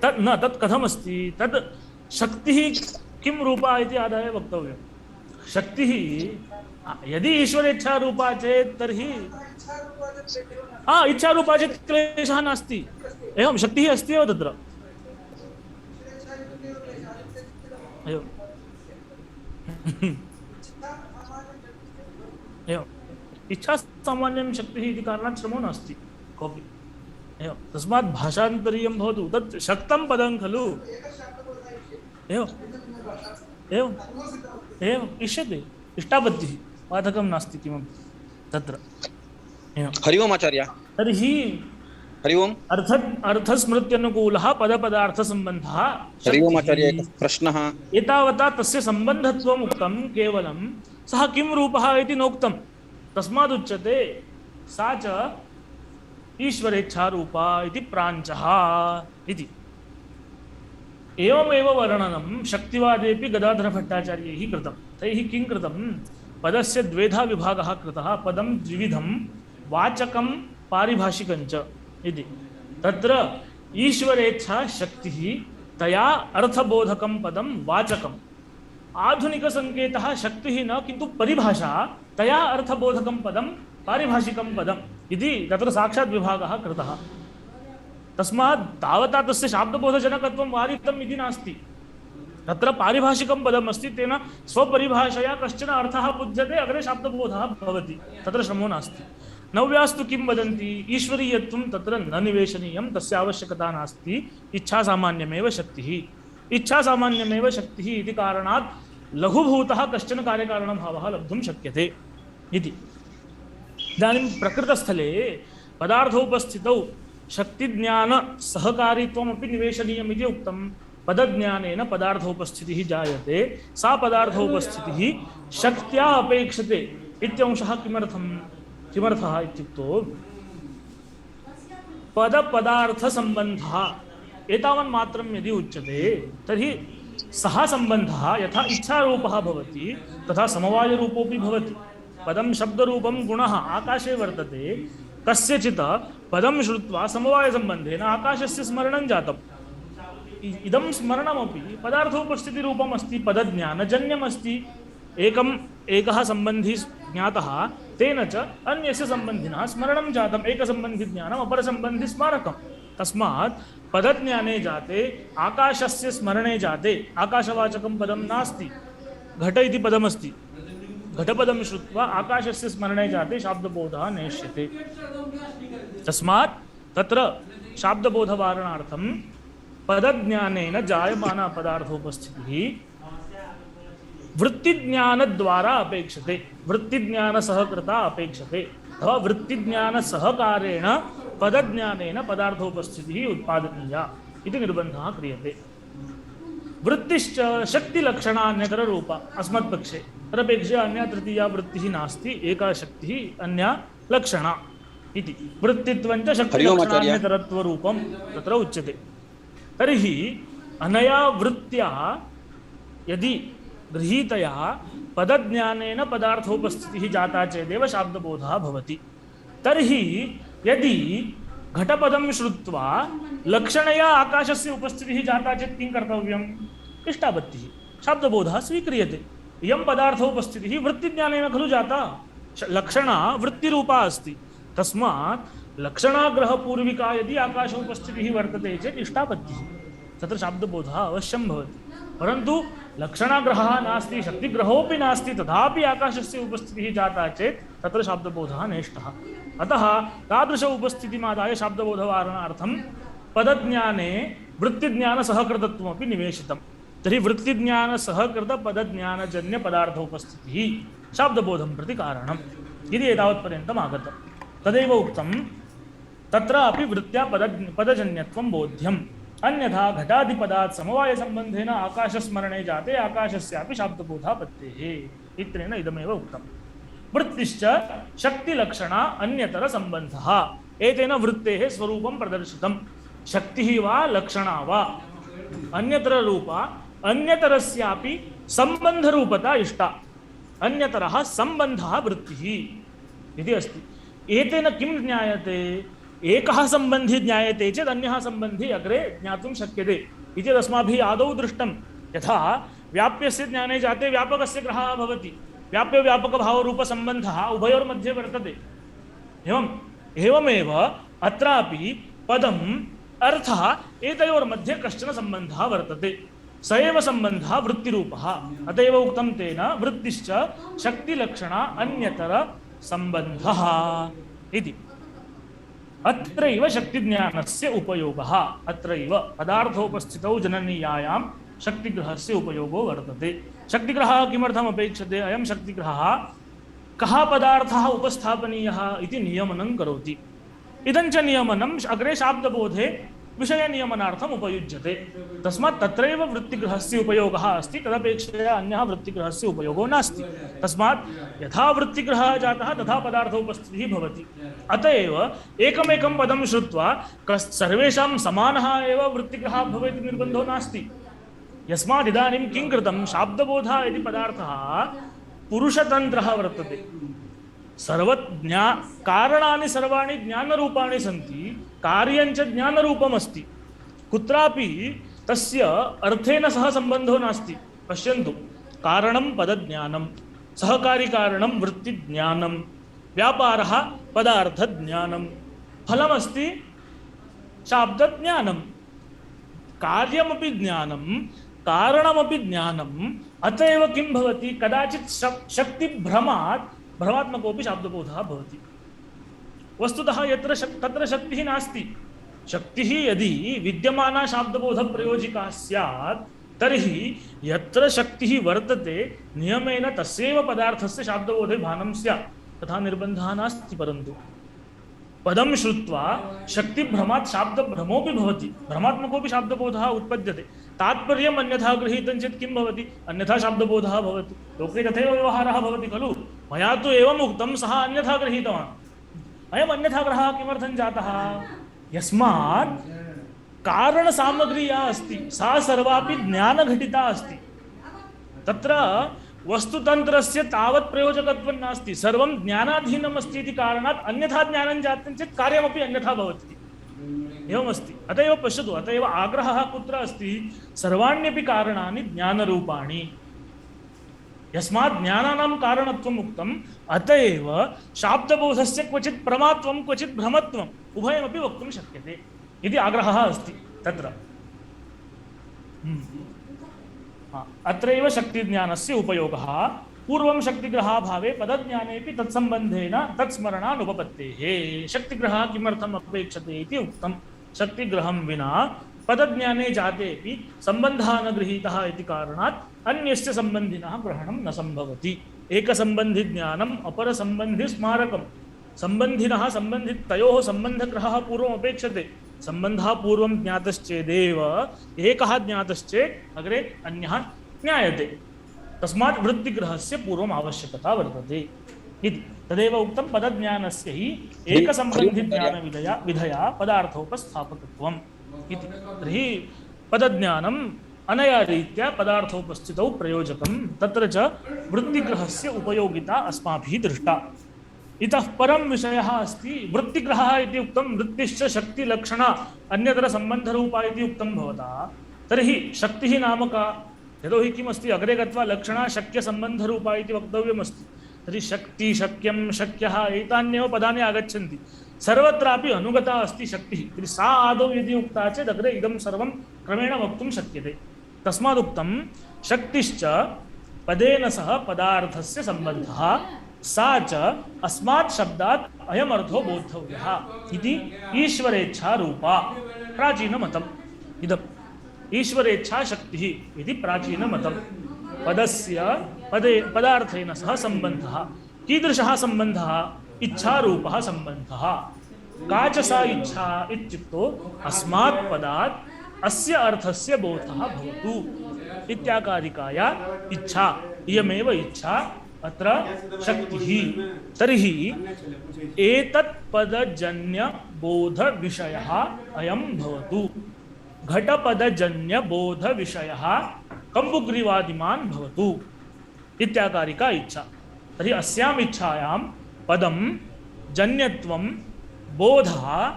तत् कथमस्ति, तत् शक्तिः किं रूपा इति आदाय वक्तव्यं। शक्तिः यदि ईश्वरेच्छा रूपा चेत् तर्हि इच्छा रूपा चेत् क्लेशः नास्ति। एवं शक्तिः अस्ति एव तत्र। एवं एवं इच्छा सामान्यं शक्तिः इति कारणात् श्रमो नास्ति कोऽपि। एवं तस्मात् भाषान्तरीयं भवतु, तत् शक्तं पदं खलु। एवं एवं एवम् इष्यते, इष्टापत्तिः, बाधकं नास्ति किमपि तत्र। एवं हरि ओम् आचार्य। तर्हि हरि ओम्। अर्थस्मृत्यनुकूलः पदपदार्थसम्बन्धः। हरि ओम् आचार्य, एकः प्रश्नः। एतावता तस्य सम्बन्धत्वम् उक्तं, केवलं सः किं रूपः इति नोक्तं। तस्मादुच्यते सा च ईश्वरेच्छारूपा इति प्राञ्चः इति। एवमेव वर्णनं शक्तिवादेपि गदाधरभट्टाचार्यैः कृतं। तैः किं कृतं, पदस्य द्वेधा विभागः कृतः, पदं द्विविधं, वाचकं पारिभाषिकञ्च इति। तत्र ईश्वरेच्छा शक्तिः, तया अर्थबोधकं पदं वाचकम्। आधुनिकसङ्केतः शक्तिः न किन्तु परिभाषा, तया अर्थबोधकं पदं पारिभाषिकं पदम् इति तत्र साक्षात् विभागः कृतः। तस्मात् तावता तस्य शाब्दबोधजनकत्वं वादितम् इति नास्ति। तत्र पारिभाषिकं पदम् अस्ति, तेन स्वपरिभाषया कश्चन अर्थः बुध्यते, अग्रे शाब्दबोधः भवति, तत्र श्रमो नास्ति। नव्यास्तु किं वदन्ति, ईश्वरीयत्वं तत्र न निवेशनीयं, तस्य आवश्यकता नास्ति। इच्छासामान्यमेव शक्तिः, इच्छासामान्यमेव शक्तिः इति कारणात् लघुभूतः कश्चन कार्यकारणभावः लब्धुं शक्यते इति। इदानीं प्रकृतस्थले पदार्थोपस्थितौ शक्तिज्ञानसहकारित्वमपि निवेशनीयम् इति उक्तं। पदज्ञानेन पदार्थोपस्थितिः जायते, सा पदार्थोपस्थितिः शक्त्या अपेक्षते इत्यंशः किमर्थः इत्युक्तौ पदपदार्थसम्बन्धः एतावन्मात्रं यदि उच्यते तर्हि सः सम्बन्धः यथा इच्छारूपः भवति तथा समवायरूपोऽपि भवति। पदं शब्दरूपं गुणः आकाशे वर्तते, कस्यचित् पदं श्रुत्वा समवायसम्बन्धेन आकाशस्य स्मरणं जातम्। इदं स्मरणमपि पदार्थोपस्थितिरूपम् अस्ति, पदज्ञानजन्यमस्ति। एकः सम्बन्धी ज्ञातः, तेन च अन्यस्य सम्बन्धिनः स्मरणं जातम्। एकसम्बन्धिज्ञानम् अपरसम्बन्धिस्मारकम्। तस्मात् पदज्ञाने जाते, आकाशस्य स्मरणे जाते, आकाशवाचकं पदं नास्ति, घट इति पदमस्ति। घटपदं श्रुत्वा आकाशस्य स्मरणे जाते शाब्दबोधः नेष्यते। तस्मात् तत्र शाब्दबोधवारणार्थं पदज्ञानेन जायमाना पदार्थोपस्थितिः वृत्तिज्ञानद्वारा अपेक्षते, वृत्तिज्ञानसहकृता अपेक्षते, अथवा वृत्तिज्ञानसहकारेण पदज्ञानेन पदार्थोपस्थितिः उत्पादनीया इति निर्बन्धः क्रियते। वृत्तिश्च शक्तिलक्षणान्यतर रूपा अस्मत्पक्षे तदपेक्षया अन्या तृतीया वृत्तिः नास्ति एका शक्तिः अन्या लक्षणा इति वृत्तित्वञ्च शक्तिलक्षणान्यतरत्वरूपं तत्र उच्यते। तर्हि अनया वृत्त्या यदि गृहीतया पदज्ञानेन पदार्थोपस्थितिः जाता चेदेव शाब्दबोधः भवति। तर्हि यदि घटपदं श्रुत्वा लक्षणया आकाशस्य उपस्थितिः जाता चेत् किं कर्तव्यम्? इष्टापत्तिः, शाब्दबोधः स्वीक्रियते। इयं पदार्थोपस्थितिः वृत्तिज्ञानेन खलु जाता, लक्षणा वृत्तिरूपा अस्ति। तस्मात् लक्षणाग्रहपूर्विका यदि आकाशोपस्थितिः वर्तते चेत् इष्टापत्तिः, तत्र शाब्दबोधः अवश्यं भवति। परन्तु लक्षणाग्रहः नास्ति, शक्तिग्रहोऽपि नास्ति, तथापि आकाशस्य उपस्थितिः जाता चेत् तत्र शाब्दबोधः नेष्टः। अतः तादृश उपस्थितिमादाय शाब्दबोधवारणार्थं पदज्ञाने वृत्तिज्ञानसहकृतत्वमपि निवेशितं। तर्हि वृत्तिज्ञानसहकृतपदज्ञानजन्यपदार्थोपस्थितिः शाब्दबोधं प्रति कारणम् इति एतावत्पर्यन्तम् आगतं। तदेव उक्तं तत्रापि वृत्त्या पदजन्यत्वं बोध्यम्। अन्यथा घटादिपदात् समवायसम्बन्धेन आकाशस्मरणे जाते आकाशस्यापि शाब्दबोधापत्तेः इत्यनेन इदमेव उक्तम्। वृत्तिश्च शक्तिलक्षणा अन्यतरसम्बन्धः। एतेन वृत्तेः स्वरूपं प्रदर्शितं। शक्तिः वा लक्षणा वा अन्यतररूपा, अन्यतरस्यापि सम्बन्धरूपता इष्टा। अन्यतरः सम्बन्धः वृत्तिः इति अस्ति। एतेन किं ज्ञायते? एकः सम्बन्धी ज्ञायते चेत् अन्यः सम्बन्धी अग्रे ज्ञातुं शक्यते इति अस्माभिः आदौ दृष्टं। यथा व्याप्यस्य ज्ञाने जाते व्यापकस्य ग्रहः भवति, व्याप्यव्यापकभावरूपसम्बन्धः उभयोर्मध्ये वर्तते। एवमेव अत्रापि पदम् अर्थः एतयोर्मध्ये कश्चन सम्बन्धः वर्तते। स एव सम्बन्धः वृत्तिरूपः। अत एव उक्तं तेन वृत्तिश्च शक्तिलक्षणा अन्यतरसम्बन्धः इति। अत्रैव शक्तिज्ञानस्य उपयोगः। अत्रैव पदार्थोपस्थितौ जननीयायां शक्तिग्रहस्य उपयोगो वर्तते। शक्तिग्रहः किमर्थम् अपेक्षते? अयं शक्तिग्रहः कः पदार्थः उपस्थापनीयः इति नियमनं करोति। इदञ्च नियमनम् अग्रे शाब्दबोधे विषयनियमनार्थम् उपयुज्यते। तस्मात् तत्रैव वृत्तिग्रहस्य उपयोगः अस्ति, तदपेक्षया अन्यः वृत्तिग्रहस्य उपयोगो नास्ति। तस्मात् यथा वृत्तिग्रहः जातः तथा पदार्थोपस्थितिः भवति। अत एव एकमेकं पदं श्रुत्वा सर्वेषां समानः एव वृत्तिग्रहः भवेत् इति निर्बन्धो नास्ति। यस्मात् इदानीं किं कृतं? शाब्दबोधः इति पदार्थः पुरुषतन्त्रः वर्तते। कारणानि सर्वाणि ज्ञानरूपाणि सन्ति, कार्यञ्च ज्ञानरूपमस्ति। कुत्रापि तस्य अर्थेन सह सम्बन्धो नास्ति। पश्यन्तु, कारणं पदज्ञानं, सहकारिकारणं वृत्तिज्ञानं, व्यापारः पदार्थज्ञानं, फलमस्ति शाब्दज्ञानं, कार्यमपि ज्ञानं, कारणमपि ज्ञानम्। अत एव किं भवति? कदाचित् शक्तिभ्रमात् भ्रमात्मकोऽपि शाब्दबोधः भवति। वस्तुतः तत्र शक्तिः नास्ति। शक्तिः यदि विद्यमाना शाब्दबोधप्रयोजिका स्यात् तर्हि यत्र शक्तिः वर्तते नियमेन तस्यैव पदार्थस्य शाब्दबोधे भानं स्यात्, तथा निर्बन्धः नास्ति। परन्तु पदं श्रुत्वा शक्तिभ्रमात् शाब्दभ्रमोऽपि भवति, भ्रमात्मकोऽपि शाब्दबोधः उत्पद्यते। तात्पर्यम् अन्यथा गृहीतं चेत् किं भवति? अन्यथा शाब्दबोधः भवति। लोके तथैव व्यवहारः भवति खलु। मया तु एवम् उक्तं, सः अन्यथा गृहीतवान्। अयम् अन्यथा ग्रहः किमर्थं जातः? यस्मात् कारणसामग्री या अस्ति सा सर्वापि ज्ञानघटिता अस्ति। तत्र वस्तुतन्त्रस्य तावत् प्रयोजकत्वं नास्ति, सर्वं ज्ञानाधीनम् अस्ति इति कारणात् अन्यथा ज्ञानं जातं चेत् कार्यमपि अन्यथा भवति। एवमस्ति। अत एव पश्यतु, अत एव आग्रहः कुत्र अस्ति? सर्वाण्यपि कारणानि ज्ञानरूपाणि। यस्मात् ज्ञानानां कारणत्वम् उक्तम्, अत एव शाब्दबोधस्य क्वचित् प्रमात्वं क्वचित् भ्रमत्वम् उभयमपि वक्तुं शक्यते इति आग्रहः अस्ति तत्र। अत्रैव शक्तिज्ञानस्य उपयोगः। पूर्वं शक्तिग्रहाभावे पदज्ञानेपि तत्सम्बन्धेन तत्स्मरणानुपपत्तेः। शक्तिग्रहः किमर्थम् अपेक्षते इति उक्तं। शक्तिग्रहं विना पदज्ञाने जातेपि सम्बन्धः न गृहीतः इति कारणात् अन्यस्य सम्बन्धिनः ग्रहणं न सम्भवति। एकसम्बन्धिज्ञानम् अपरसम्बन्धिस्मारकं। सम्बन्धिनः तयोः सम्बन्धग्रहः पूर्वम् अपेक्षते। संबंधः पूर्वं ज्ञातश्चेदेव एकः ज्ञातश्चेत् अग्रे अन्यः ज्ञायते। तस्मात् वृत्तिग्रहस्य पूर्वम् आवश्यकता वर्तते इति। तदेव उक्तं पदज्ञानस्य हि एकसम्बन्धिज्ञानविधया विधया पदार्थोपस्थापकत्वम् इति। तर्हि पदज्ञानम् अनया रीत्या पदार्थोपस्थितौ प्रयोजकं, तत्र च वृत्तिग्रहस्य उपयोगिता अस्माभिः दृष्टा। इतः परं विषयः अस्ति वृत्तिग्रहः इति उक्तं, वृत्तिश्च शक्तिलक्षणा अन्यतरसम्बन्धरूपा इति उक्तं भवता। तर्हि शक्तिः नाम का? यतोहि किमस्ति, अग्रे गत्वा लक्षणा शक्यसम्बन्धरूपा इति वक्तव्यमस्ति। तर्हि शक्ति, शक्यं, शक्यः एतान्येव पदानि आगच्छन्ति। सर्वत्रापि अनुगता अस्ति शक्तिः। तर्हि सा आदौ यदि उक्ता चेत् अग्रे इदं सर्वं क्रमेण वक्तुं शक्यते। तस्मादुक्तं शक्तिश्च पदेन सह पदार्थस्य सम्बन्धः, सा च अस्मात् शब्दात् अयमर्थो बोद्धव्यः इति ईश्वरेच्छा रूपा प्राचीनमतम्। इदम् ईश्वरेच्छा शक्तिः इति प्राचीनमतं। पदस्य पदार्थेन सह सम्बन्धः। कीदृशः सम्बन्धः? इच्छारूपः सम्बन्धः। का च सा इच्छा इत्युक्तौ अस्मात् पदात् अस्य अर्थस्य बोधः भवतु इत्याकारिकाया इच्छा। इयमेव इच्छा अत्र शक्तिः। तर्हि एतत् पदजन्यबोधविषयः अयं भवतु। घटपदजन्यबोधविषयः कम्बुग्रीवादिमान् भवतु इत्याकारिका इच्छा। तर्हि अस्याम् इच्छायां पदं, जन्यत्वं, बोधः,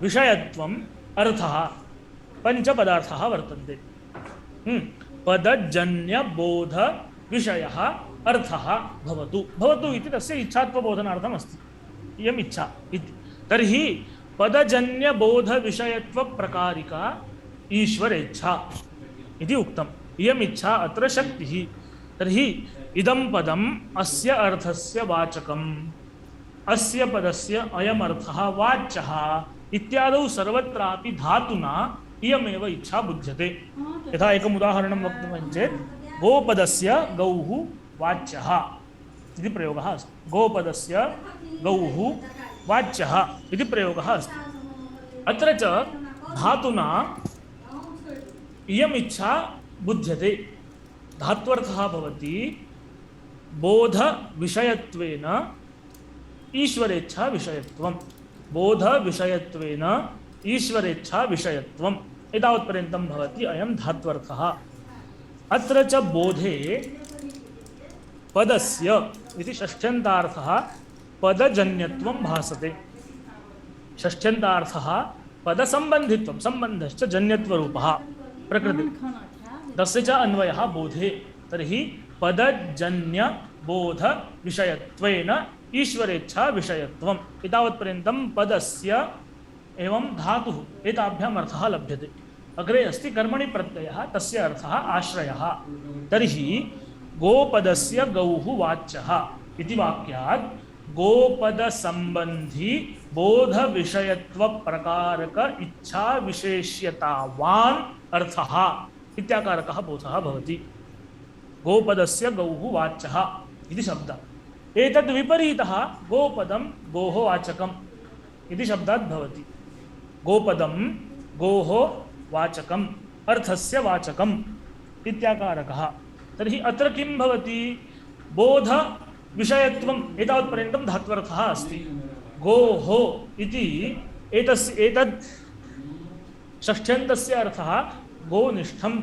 विषयत्वम्, अर्थः, पञ्चपदार्थाः वर्तन्ते। पदजन्यबोधविषयः अर्थः भवतु। भवतु इति तस्य इच्छात्वबोधनार्थम् अस्ति। इयम् इच्छा इति। तर्हि पदजन्यबोधविषयत्वप्रकारिका ईश्वरेच्छा इति उक्तम्। इयम् इच्छा अत्र शक्तिः। तर्हि इदं पदम् अस्य अर्थस्य वाचकम्, अस्य पदस्य अयमर्थः वाच्यः इत्यादौ सर्वत्रापि धातुना इयमेव इच्छा बुध्यते। यथा एकम् उदाहरणं वक्तुं चेत् गोपदस्य गौः वाच्यः इति प्रयोगः अस्ति। गोपदस्य गौः वाच्यः इति प्रयोगः अस्ति। अत्र च धातुना इयम् इच्छा बुध्यते। धात्वर्थः भवति बोधविषयत्वेन ईश्वरेच्छा विषयत्वम्। बोधविषयत्वेन ईश्वरेच्छा विषयत्वम् एतावत्पर्यन्तं भवति अयं धात्वर्थः। अत्र च बोधे पदस्य इति षष्ठ्यन्तार्थः पदजन्यत्वं भासते। षष्ठ्यन्तार्थः पदसम्बन्धित्वं, सम्बन्धश्च जन्यत्वरूपः प्रकृति, तस्य च अन्वयः बोधे। तर्हि पदजन्यबोधविषयत्वेन ईश्वरेच्छा विषयत्वम् एतावत्पर्यन्तं पदस्य एवं धातुः एताभ्याम् अर्थः लभ्यते। अग्रे अस्ति कर्मणि प्रत्ययः, तस्य अर्थः आश्रयः। तर्हि गोपदस्य गौः वाच्यः इति वाक्यात् गोपदसम्बन्धी बोधविषयत्वप्रकारक इच्छाविशेष्यतावान् अर्थः इत्याकारकः बोधः भवति। गोपदस्य गौः वाच्यः इति शब्दः। एतद् विपरीतः गोपदं गोः वाचकम् इति शब्दात् भवति। गोपदं गोः वाचकम्, अर्थस्य वाचकम् इत्याकारकः। तर्हि अत्र किं भवति? बोधविषयत्वम् एतावत्पर्यन्तं धात्वर्थः अस्ति। गोः इति एतद् षष्ठ्यन्तस्य अर्थः गोनिष्ठम्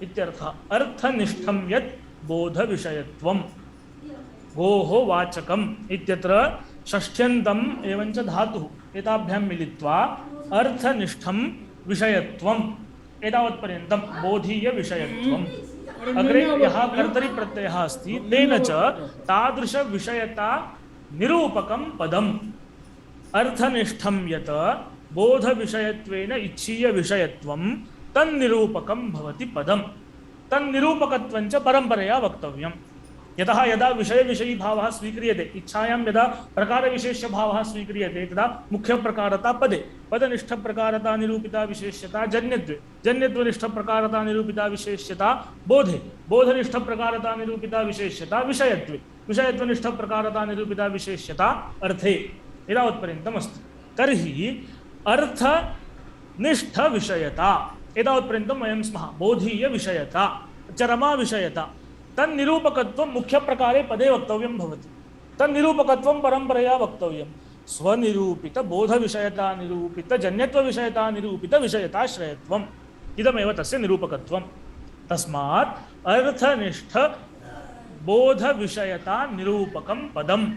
इत्यर्थः। अर्थनिष्ठं यत् बोधविषयत्वम्। गोः वाचकम् इत्यत्र षष्ठ्यन्तम् एवञ्च धातुः एताभ्यां मिलित्वा अर्थनिष्ठं विषयत्वम् एतावत्पर्यन्तं बोधीयविषयत्वम्। अग्रे यः कर्तरिप्रत्ययः अस्ति तेन च तादृशविषयता निरूपकं पदम्। अर्थनिष्ठं यत् बोधविषयत्वेन इच्छीयविषयत्वं तन्निरूपकं भवति पदम्। तन्निरूपकत्वञ्च परम्परया वक्तव्यम्। यतः यदा विषयविषयीभावः स्वीक्रियते, इच्छायां यदा प्रकारविशेष्यभावः स्वीक्रियते तदा मुख्यप्रकारता पदे, पदनिष्ठप्रकारता निरूपिता विशेष्यता जन्यत्वे, जन्यत्वनिष्ठप्रकारता निरूपिता विशेष्यता बोधे, बोधनिष्ठप्रकारता निरूपिता विशेष्यता विषयत्वे, विषयत्वनिष्ठप्रकारता निरूपिता विशेष्यता अर्थे एतावत्पर्यन्तम् अस्ति। तर्हि अर्थ निष्ठविषयता एतावत्पर्यन्तं वयं स्मः। बोधीयविषयता, चरमाविषयता, तन्निरूपकत्वं मुख्यप्रकारे पदे वक्तव्यं भवति। तन्निरूपकत्वं परम्परया वक्तव्यं। स्वनिरूपित बोधविषयता निरूपित जन्यत्वविषयता निरूपित विषयताश्रयत्वम् इदमेव तस्य निरूपकत्वं। तस्मात् अर्थनिष्ठ बोधविषयता निरूपकं पदम्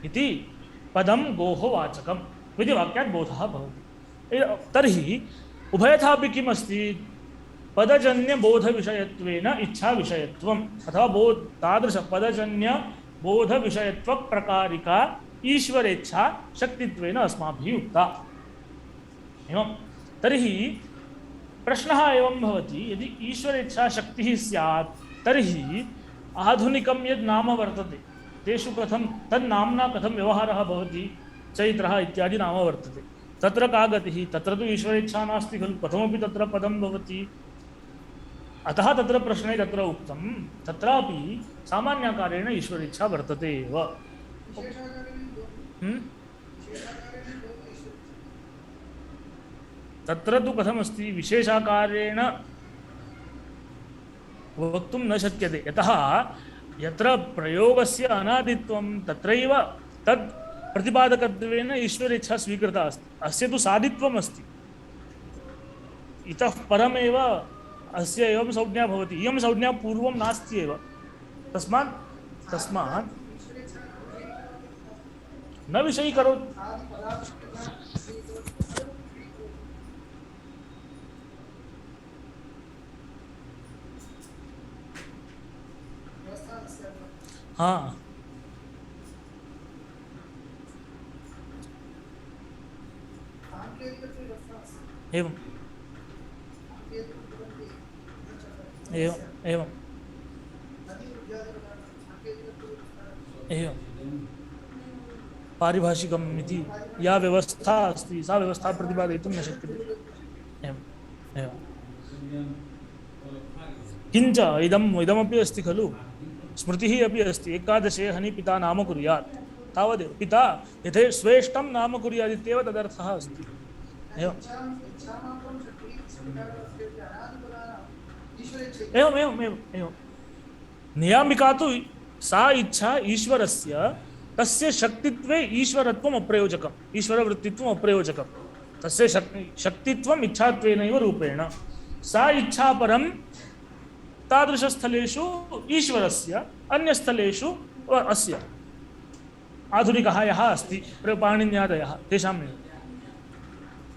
इति पदं गोः वाचकम् इति वाक्यात् बोधः भवति। तर्हि उभयथापि किम् अस्ति? पदजन्यबोधविषयत्वेन इच्छाविषयत्वम् अथवा तादृशपदजन्यबोधविषयत्वप्रकारिका ईश्वरेच्छा शक्तित्वेन अस्माभिः उक्ता। एवं तर्हि प्रश्नः एवं भवति, यदि ईश्वरेच्छा शक्तिः स्यात् तर्हि आधुनिकं यद् नाम वर्तते तेषु कथं तन्नाम्ना कथं व्यवहारः भवति? चैत्रः इत्यादि नाम वर्तते, तत्र का गतिः? तत्र तु ईश्वरेच्छा नास्ति खलु, कथमपि तत्र पदं भवति। अतः तत्र प्रश्ने तत्र उक्तं तत्रापि सामान्याकारेण ईश्वरेच्छा वर्तते एव। तत्र तु कथमस्ति, विशेषाकारेण वक्तुं न शक्यते, यतः यत्र प्रयोगस्य अनादित्वं तत्रैव तद् प्रतिपादकत्वेन ईश्वरेच्छा स्वीकृता अस्ति। अस्य तु सादित्वम् अस्ति, इतः परमेव अस्य एवं संज्ञा भवति। इयं संज्ञा पूर्वं नास्ति एव। तस्मात् न विषयीकरोति। हाँ, एवं एवं एवं एवं पारिभाषिकम् इति या व्यवस्था अस्ति सा व्यवस्था प्रतिपादयितुं न शक्यते। एवं एवं किञ्च इदमपि अस्ति खलु, स्मृतिः अपि अस्ति, एकादशे हनि पिता नाम कुर्यात्, तावदेव। पिता यथे स्वेष्टं नाम कुर्यात् इत्येव तदर्थः अस्ति। एवं एवं एवं एवं एवं नियामिका तु सा इच्छा ईश्वरस्य तस्य शक्तित्वे ईश्वरत्वम् अप्रयोजकम्, ईश्वरवृत्तित्वम् अप्रयोजकं। तस्य शक्तित्वम् इच्छात्वेनैव रूपेण सा इच्छा परं तादृशस्थलेषु ईश्वरस्य, अन्यस्थलेषु अस्य आधुनिकः यः अस्ति पाणिन्यादयः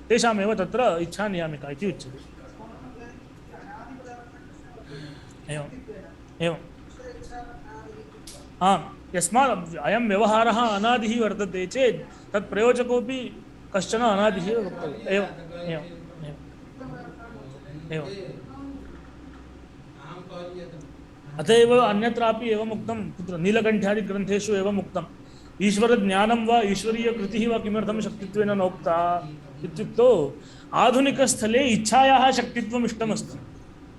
तेषामेव तत्र इच्छा नियामिका इति उच्यते। एवं एवं आम्, यस्मात् अयं व्यवहारः अनादिः वर्तते चेत् तत् प्रयोजकोऽपि कश्चन अनादिः एव वक्तव्यः। एवं एवं एवं एवं अत एव अन्यत्रापि एवम् उक्तं, कुत्र नीलकण्ठ्यादिग्रन्थेषु एवम् उक्तम्, ईश्वरज्ञानं वा ईश्वरीयकृतिः वा किमर्थं शक्तित्वेन नोक्ता इत्युक्तौ आधुनिकस्थले इच्छायाः शक्तित्वम् इष्टमस्ति।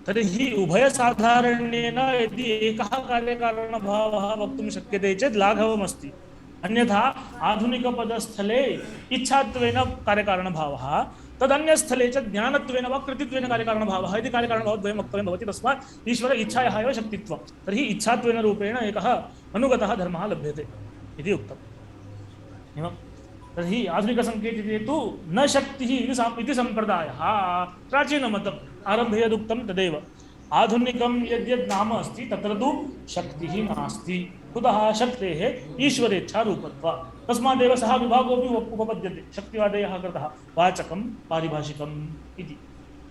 तर्हि उभयसाधारण्येन यदि एकः कार्यकारणभावः वक्तुं शक्यते चेत् लाघवमस्ति। अन्यथा आधुनिकपदस्थले इच्छात्वेन कार्यकारणभावः, तदन्यस्थले च ज्ञानत्वेन वा कृतित्वेन कार्यकारणभावः इति कार्यकारणभावद्वयं वक्तव्यं भवति। तस्मात् ईश्वर इच्छायाः एव शक्तित्वं। तर्हि इच्छात्वेन रूपेण एकः अनुगतः धर्मः लभ्यते इति उक्तम्। एवं तर्हि आधुनिकसङ्केते तु न शक्तिः इति सम्प्रदायः प्राचीनमतम्। आरम्भे यदुक्तं तदेव, आधुनिकं यद्यद् नाम अस्ति तत्र तु शक्तिः नास्ति। कुतः? शक्तेः ईश्वरेच्छारूपत्वात्। तस्मादेव सः विभागोऽपि उपपद्यते शक्तिवादयः कृतः, वाचकं पारिभाषिकम् इति।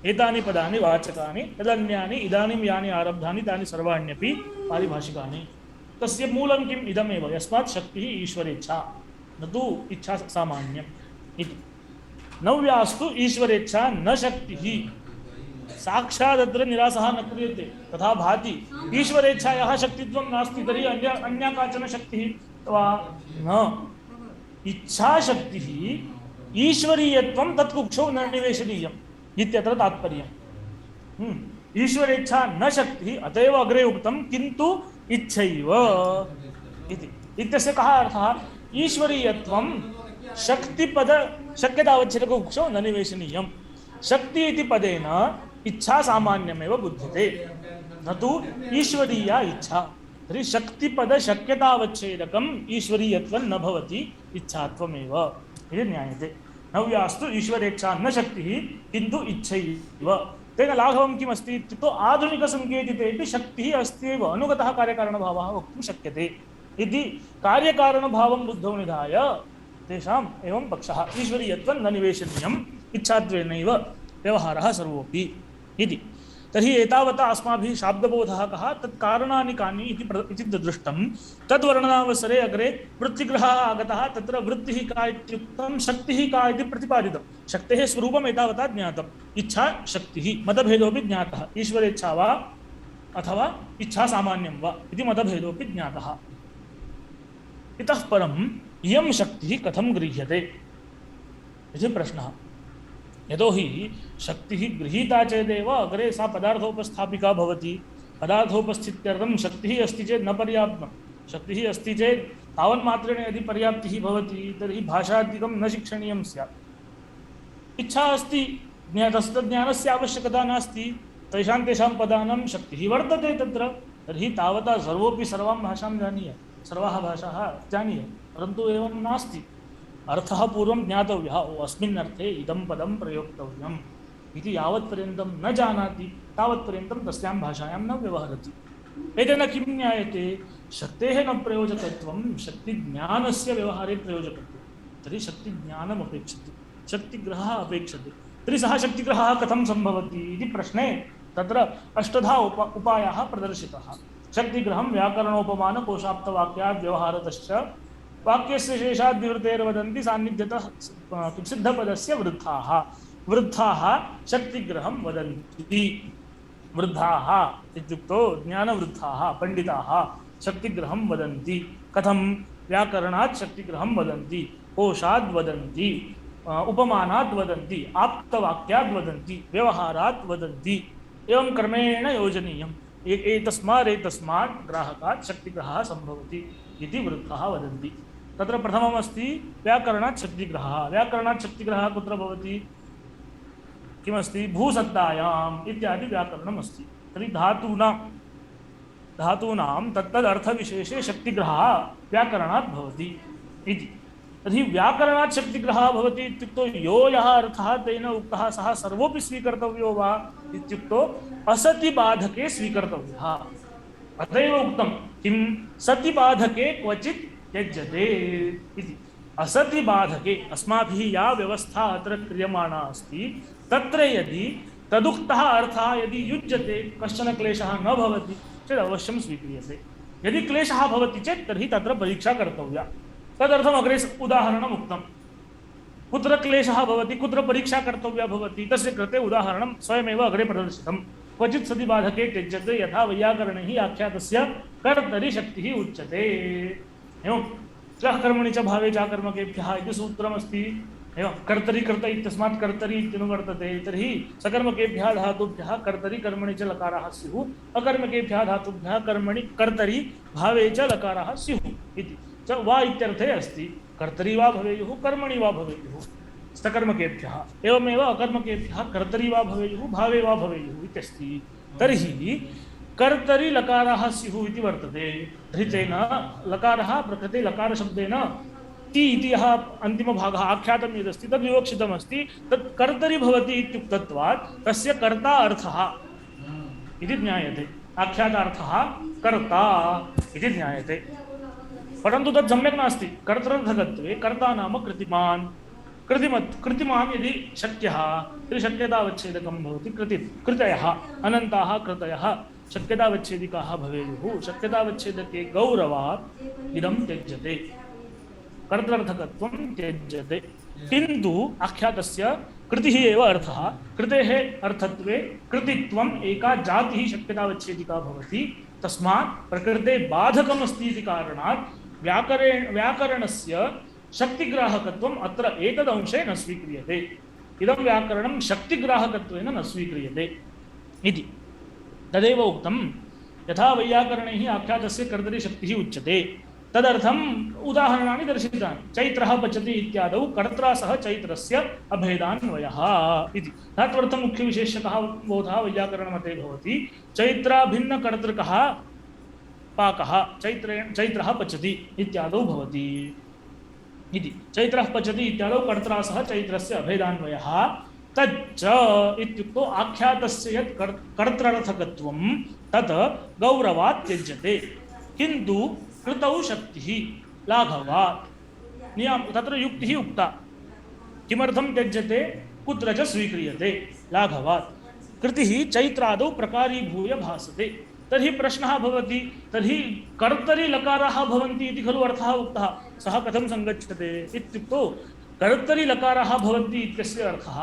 एतानि पदानि वाचकानि, तदन्यानि इदानीं यानि आरब्धानि तानि सर्वाण्यपि पारिभाषिकानि। तस्य मूलं किम्? इदमेव, यस्मात् शक्तिः ईश्वरेच्छा, न तु इच्छा सामान्यम् इति। नव्यास्तु ईश्वरेच्छा न शक्तिः, साक्षादत्र निरासः न क्रियते, तथा भाति। ईश्वरेच्छायाः शक्तित्वं नास्ति, तर्हि अन्या काचन शक्तिः वा न। इच्छाशक्तिः ईश्वरीयत्वं तत्कुक्षौ न निवेशनीयम् इत्यत्र तात्पर्यम्। ईश्वरेच्छा न शक्तिः, अत एव अग्रे उक्तं किन्तु इच्छैव इति। इत्यस्य कः अर्थः? ईश्वरीयत्वं शक्तिपद शक्यतावच्छेदकुक्षौ न निवेशनीयम्। शक्ति इति पदेन इच्छा सामान्यमेव बुध्यते न तु ईश्वरीया इच्छा। तर्हि शक्तिपद शक्यतावच्छेदकम् ईश्वरीयत्वं न भवति, इच्छात्वमेव इति ज्ञायते। नव्यास्तु ईश्वरेच्छा न शक्तिः किन्तु इच्छैव। तेन लाघवं किमस्ति इत्युक्तौ आधुनिकसङ्केतितेपि शक्तिः अस्ति एव, अनुगतः कार्यकारणभावः वक्तुं शक्यते इति कार्यकारणभावं बुद्धौ निधाय तेषाम् एवं पक्षः ईश्वरीयत्वं न निवेशनीयम्, इच्छात्वेनैव व्यवहारः सर्वोऽपि इति। तर्हि एतावता अस्माभिः शाब्दबोधः कः, तत् कारणानि कानि इति दृष्टं। तद्वर्णनावसरे अग्रे वृत्तिग्रहः आगतः, तत्र वृत्तिः का इत्युक्तं, शक्तिः का इति प्रतिपादितं। शक्तेः स्वरूपम् एतावता ज्ञातम्, इच्छा शक्तिः, मतभेदोऽपि ज्ञातः, ईश्वरेच्छा वा अथवा इच्छा सामान्यं वा इति मतभेदोऽपि ज्ञातः। इतः परम् इयं शक्तिः कथं गृह्यते इति प्रश्नः। यतोहि शक्तिः गृहीता चेदेव अग्रे सा पदार्थोपस्थापिका भवति। पदार्थोपस्थित्यर्थं शक्तिः अस्ति चेत् न पर्याप्तं। शक्तिः अस्ति चेत् तावन्मात्रेण यदि पर्याप्तिः भवति तर्हि भाषादिकं न शिक्षणीयं स्यात्। इच्छा अस्ति, तज्ज्ञानस्य आवश्यकता नास्ति, तेषां पदानां शक्तिः वर्तते तत्र, तर्हि तावता सर्वोऽपि सर्वां भाषां जानीय, सर्वाः भाषाः जानीय, परन्तु एवं नास्ति। अर्थः पूर्वं ज्ञातव्यः, अस्मिन् अर्थे इदं पदं प्रयोक्तव्यम् इति यावत्पर्यन्तं न जानाति तावत्पर्यन्तं तस्यां भाषायां न व्यवहरति। एतेन किं ज्ञायते? शक्तेः न प्रयोजकत्वं, शक्तिज्ञानस्य व्यवहारे प्रयोजकत्वं। तर्हि शक्तिज्ञानम् अपेक्षते, शक्तिग्रहः अपेक्षते। तर्हि सः शक्तिग्रहः कथं सम्भवति इति प्रश्ने तत्र अष्टधा उपायाः प्रदर्शिताः। शक्तिग्रहं व्याकरणोपमानकोशाप्तवाक्याद् व्यवहारतश्च वाक्यस्य शेषाद् विवृतेर्वदन्ति सान्निध्यतः सिद्धपदस्य वृद्धाः। वृद्धाः शक्तिग्रहं वदन्ति। वृद्धाः इत्युक्तौ ज्ञानवृद्धाः पंडिताः शक्तिग्रहं वदन्ति। कथं? व्याकरणात् शक्तिग्रहं वदन्ति, कोशाद् वदन्ति, उपमानाद् वदन्ति, आप्तवाक्याद् वदन्ति, व्यवहारात् वदन्ति। एवं क्रमेण योजनीयम्। एतस्मात् ग्राहकात् शक्तिग्रहः सम्भवति इति वृद्धाः वदन्ति। तत्र प्रथममस्ति व्याकरणात् शक्तिग्रहः। व्याकरणात् शक्तिग्रहः कुत्र भवति? किमस्ति? भूसत्तायाम् इत्यादि व्याकरणम् अस्ति। तर्हि धातूनां तत्तदर्थविशेषे शक्तिग्रहः व्याकरणात् भवति इति। तर्हि व्याकरणात् शक्तिग्रहः भवति इत्युक्तौ यो यः अर्थः तेन उक्तः सः सर्वोऽपि स्वीकर्तव्यो वा इत्युक्तौ असति बाधके स्वीकर्तव्यः। अतएव उक्तं किं सति बाधके क्वचित् त्यज्यते इति। असति बाधके अस्माभिः या व्यवस्था अत्र क्रियमाणा अस्ति तत्र यदि तदुक्तः अर्थः यदि युज्यते, कश्चन क्लेशः न भवति चेत् अवश्यं स्वीक्रियते। यदि क्लेशः भवति चेत् तर्हि तत्र परीक्षा कर्तव्या। तदर्थम् अग्रे उदाहरणम् उक्तं। कुत्र क्लेशः भवति, कुत्र परीक्षा कर्तव्या भवति, तस्य कृते उदाहरणं स्वयमेव अग्रे प्रदर्शितं। क्वचित् सति बाधके त्यज्यते यथा वैयाकरणैः आख्यातस्य कर्तरि शक्तिः उच्यते। एवं च कर्मणि च भावे च कर्मकेभ्यः इति सूत्रमस्ति। एवं कर्तरि कर्त इत्यस्मात् कर्तरि इत्यनुवर्तते। तर्हि सकर्मकेभ्यः धातुभ्यः कर्तरि कर्मणि च लकाराः स्युः, अकर्मकेभ्यः धातुभ्यः कर्मणि कर्तरि भावे च लकाराः स्युः इति च वा इत्यर्थे अस्ति। कर्तरि वा भवेयुः, कर्मणि वा भवेयुः सकर्मकेभ्यः, एवमेव अकर्मकेभ्यः कर्तरि वा भवेयुः, भावे वा भवेयुः इत्यस्ति। तर्हि कर्तरि लकाराः स्युः इति वर्तते। तर्हि तेन लकारः प्रकृते लकारशब्देन ति इति यः अन्तिमभागः आख्यातं यदस्ति तद् विवक्षितमस्ति, तत् कर्तरि भवति इत्युक्तत्वात् तस्य कर्ता अर्थः इति ज्ञायते। आख्यातार्थः कर्ता इति ज्ञायते। परन्तु तत् सम्यक् नास्ति। कर्तृर्थकत्वे कर्ता नाम कृतिमान्। कृतिमान् यदि शक्यः तर्हि शक्यतावच्छेदकं भवति। कृतयः अनन्ताः कृतयः शक्यतावच्छेदिकाः भवेयुः। शक्यतावच्छेदके गौरवात् इदं त्यज्यते, कर्तृर्थकत्वं त्यज्यते। किन्तु आख्यातस्य कृतिः एव अर्थः। कृतेः अर्थत्वे कृतित्वम् एका जातिः शक्यतावच्छेदिका भवति। तस्मात् प्रकृते बाधकमस्ति इति कारणात् व्याकरणस्य शक्तिग्राहकत्वम् अत्र एतदंशे न स्वीक्रियते। इदं व्याकरणं शक्तिग्राहकत्वेन न स्वीक्रियते इति। तदेव उक्तं यथा वैयाकरणैः आख्यातस्य कर्तरि शक्तिः उच्यते तदर्थम् उदाहरणानि दर्शितानि। चैत्रः पचति इत्यादौ कर्त्रा सह चैत्रस्य अभेदान्वयः इति। धात्वर्थं मुख्यविशेषकः बोधः वैयाकरणमते भवति। चैत्राभिन्नकर्तृकः पाकः चैत्रः पचति इत्यादौ भवति इति। चैत्रः पचति इत्यादौ कर्त्रा सह चैत्रस्य अभेदान्वयः। तच्च इत्युक्तौ आख्यातस्य यत् कर्तृर्थकत्वं तत् गौरवात् त्यज्यते, किन्तु कृतौ शक्तिः लाघवात्। तत्र युक्तिः उक्ता। किमर्थं त्यज्यते, कुत्र च स्वीक्रियते, लाघवात्। कृतिः चैत्रादौ प्रकारीभूय भासते। तर्हि प्रश्नः भवति, तर्हि कर्तरि लकाराः भवन्ति इति खलु अर्थः उक्तः, सः कथं सङ्गच्छते इत्युक्तौ कर्तरि लकाराः भवन्ति इत्यस्य अर्थः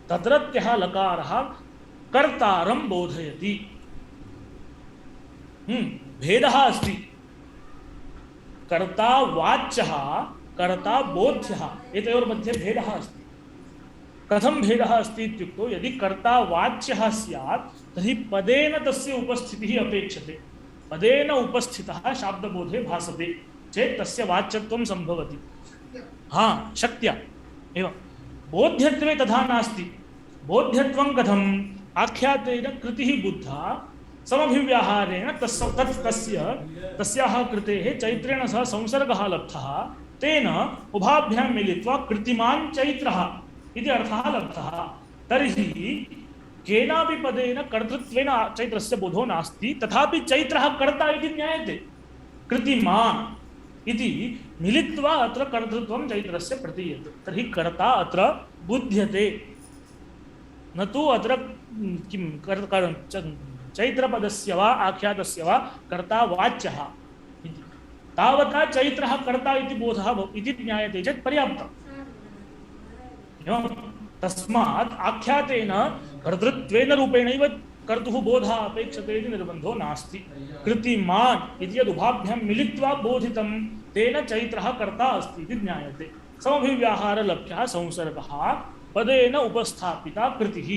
तत्रत्यः लकारः कर्तारं बोधयति। भेदः अस्ति। कर्ता वाच्यः, कर्ता बोध्यः, एतयोर्मध्ये भेदः अस्ति। कथं भेदः अस्ति इत्युक्तौ यदि कर्ता वाच्यः स्यात् तर्हि पदेन तस्य उपस्थितिः अपेक्षते। पदेन उपस्थितः शाब्दबोधे भासते चेत् तस्य वाच्यत्वं सम्भवति। हाँ, शक्त्या एवं। बोध्यत्वे तथा नास्ति। बोध्यत्वं कथम्, आख्यातेन कृतिः बुद्धा समभिव्याहारेण तस्याः कृतेः चैत्रेण सह संसर्गः लब्धः, तेन उभाभ्यां मिलित्वा कृतिमान् चैत्रः इति अर्थः लब्धः। तर्हि केनापि पदेन कर्तृत्वेन चैत्रस्य बोधो नास्ति, तथापि चैत्रः कर्ता इति ज्ञायते। कृतिमान् इति मिलित्वा अत्र कर्तृत्वं चैत्रस्य प्रतीयते। तर्हि कर्ता अत्र बुध्यते, न तु अत्र किं चैत्रपदस्य वा आख्यातस्य वा कर्ता वाच्यः इति। तावता चैत्रः कर्ता इति बोधः इति ज्ञायते चेत् पर्याप्तम्। तस्मात् आख्यातेन कर्तृत्वेन रूपेणैव कर्तुः बोधः अपेक्षते इति निर्बन्धो नास्ति। कृतिमान् इति यदुभाभ्यां मिलित्वा बोधितं तेन चैत्रः कर्ता अस्ति इति ज्ञायते। समभिव्याहारलभ्यः संसर्गः पदेन उपस्थापिता कृतिः,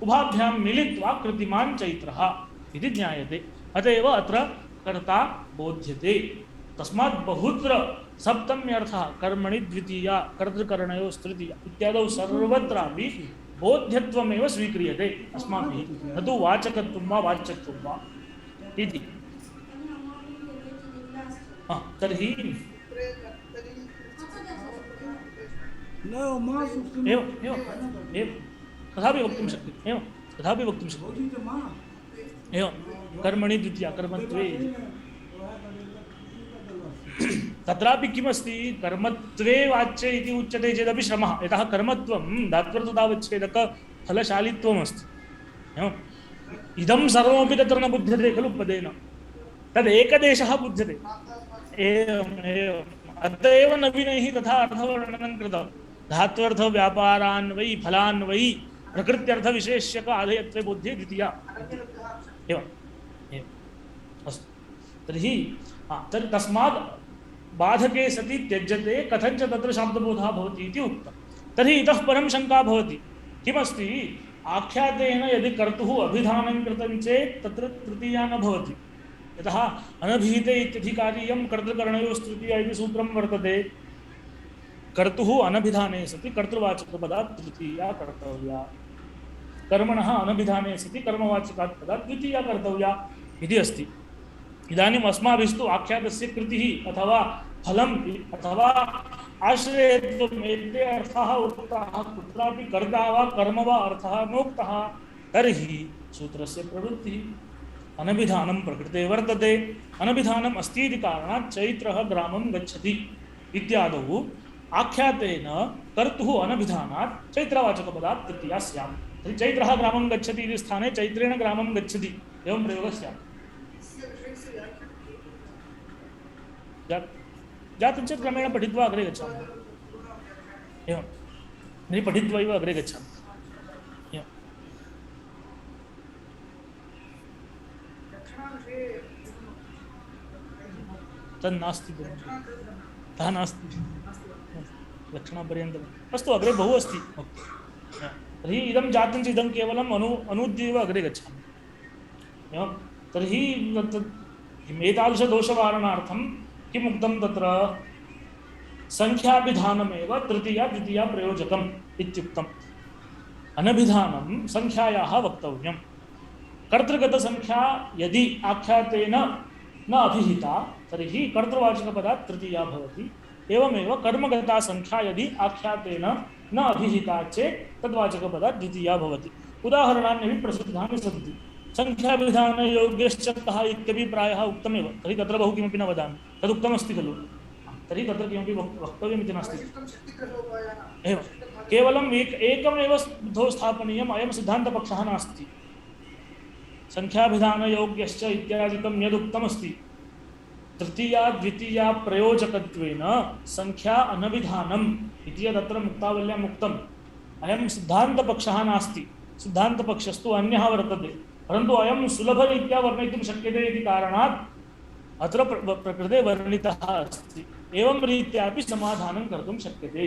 उभाभ्यां मिलित्वा कृतिमान् चैत्रः इति ज्ञायते। अतएव अत्र कर्ता बोध्यते। तस्मात् बहुत्र सप्तम्यर्थः कर्मणि द्वितीया, कर्तृकरणयोस्तृतीया इत्यादौ सर्वत्रापि बोध्यत्वमेव स्वीक्रियते अस्माभिः, न तु वाचकत्वं वा वाच्यत्वं वा इति। तर्हि तथापि वक्तुं शक्यते। एवं तथापि वक्तुं शक्यते। एवं कर्मणि द्वितीया, कर्मत्वे तत्रापि किमस्ति, कर्मत्वे वाच्ये इति उच्यते चेदपि श्रमः, यतः कर्मत्वं धात्वर्थतावच्छेदक फलशालित्वमस्ति। इदं सर्वमपि तत्र न बुध्यते खलु पदेन, तदेकदेशः बुध्यते। एवम् एवम् अत एव नवीनैः तथा अर्थवर्णनं कृतं। धात्वर्थव्यापारान् वै फलान् वै प्रकृत्यर्थविशेष्यक आधेयत्वे बोध्ये द्वितीया। एवम् एवम् अस्तु। तर्हि तस्मात् बाधके सति त्यज्यते, कथञ्च तत्र शाब्दबोधः भवति इति उक्तं। तर्हि इतः परं शङ्का भवति, किमस्ति, आख्यातेन यदि कर्तुः अभिधानं कृतं चेत् तत्र तृतीया न भवति, यतः अनभिहिते इत्यधिकारीयं कर्तृकरणयोस्तृतीया इति सूत्रं वर्तते। कर्तुः अनभिधाने सति कर्तृवाचकपदात् तृतीया कर्तव्या, कर्मणः अनभिधाने सति कर्मवाचकात् पदात् द्वितीया कर्तव्या इति अस्ति। इदानीम् अस्माभिस्तु आख्यातस्य कृतिः अथवा फलम् अथवा आश्रयत्वम् एते अर्थाः उक्ताः, कुत्रापि कर्ता वा कर्म वा अर्थः नोक्तः। तर्हि सूत्रस्य प्रवृत्तिः अनभिधानं प्रकृते वर्तते, अनभिधानम् अस्ति इति कारणात् चैत्रः ग्रामं गच्छति इत्यादौ आख्यातेन कर्तुः अनभिधानात् चैत्रवाचकपदात् तृतीया स्यात्। तर्हि चैत्रः ग्रामं गच्छति इति स्थाने चैत्रेण ग्रामं गच्छति एवं प्रयोगः स्यात्। जातं चेत् क्रमेण पठित्वा अग्रे गच्छामः। एवं तर्हि पठित्वा एव अग्रे गच्छामः। एवं तन्नास्ति, तथा नास्ति लक्षणापर्यन्तम्। अस्तु, अग्रे बहु अस्ति। तर्हि इदं जातं चेत् इदं केवलम् अनूद्य एव अग्रे गच्छामि। एवं तर्हि एतादृशदोषवारणार्थं किमुक्तं तत्र संख्याभिधानमेव तृतीया द्वितीया प्रयोजकम् इत्युक्तम्। अनभिधानं संख्यायाः वक्तव्यं। कर्तृगतसंख्या यदि आख्यातेन न अभिहिता तर्हि कर्तृवाचकपदात् तृतीया भवति। एवमेव कर्मगता संख्या यदि आख्यातेन न अभिहिता चेत् तद्वाचकपदात् द्वितीया भवति। उदाहरणान्यपि प्रसिद्धानि सन्ति। संख्याभिधानयोग्यश्च कः इत्यपि प्रायः उक्तमेव, तर्हि तत्र बहु किमपि न वदामि, तदुक्तमस्ति खलु, तर्हि तत्र किमपि वक्तव्यमिति नास्ति। एवं केवलम् एकमेव बुद्धौ स्थापनीयम्, अयं सिद्धान्तपक्षः नास्ति। संख्याभिधानयोग्यश्च इत्यादिकं यदुक्तमस्ति तृतीया द्वितीया प्रयोजकत्वेन संख्या अनभिधानम् इति यदत्र मुक्तावल्याम् उक्तम्, अयं सिद्धान्तपक्षः नास्ति। सिद्धान्तपक्षस्तु अन्यः वर्तते, परन्तु अयं सुलभरीत्या वर्णयितुं शक्यते इति कारणात् अत्र प्रकृते वर्णितः अस्ति। एवं रीत्यापि समाधानं कर्तुं शक्यते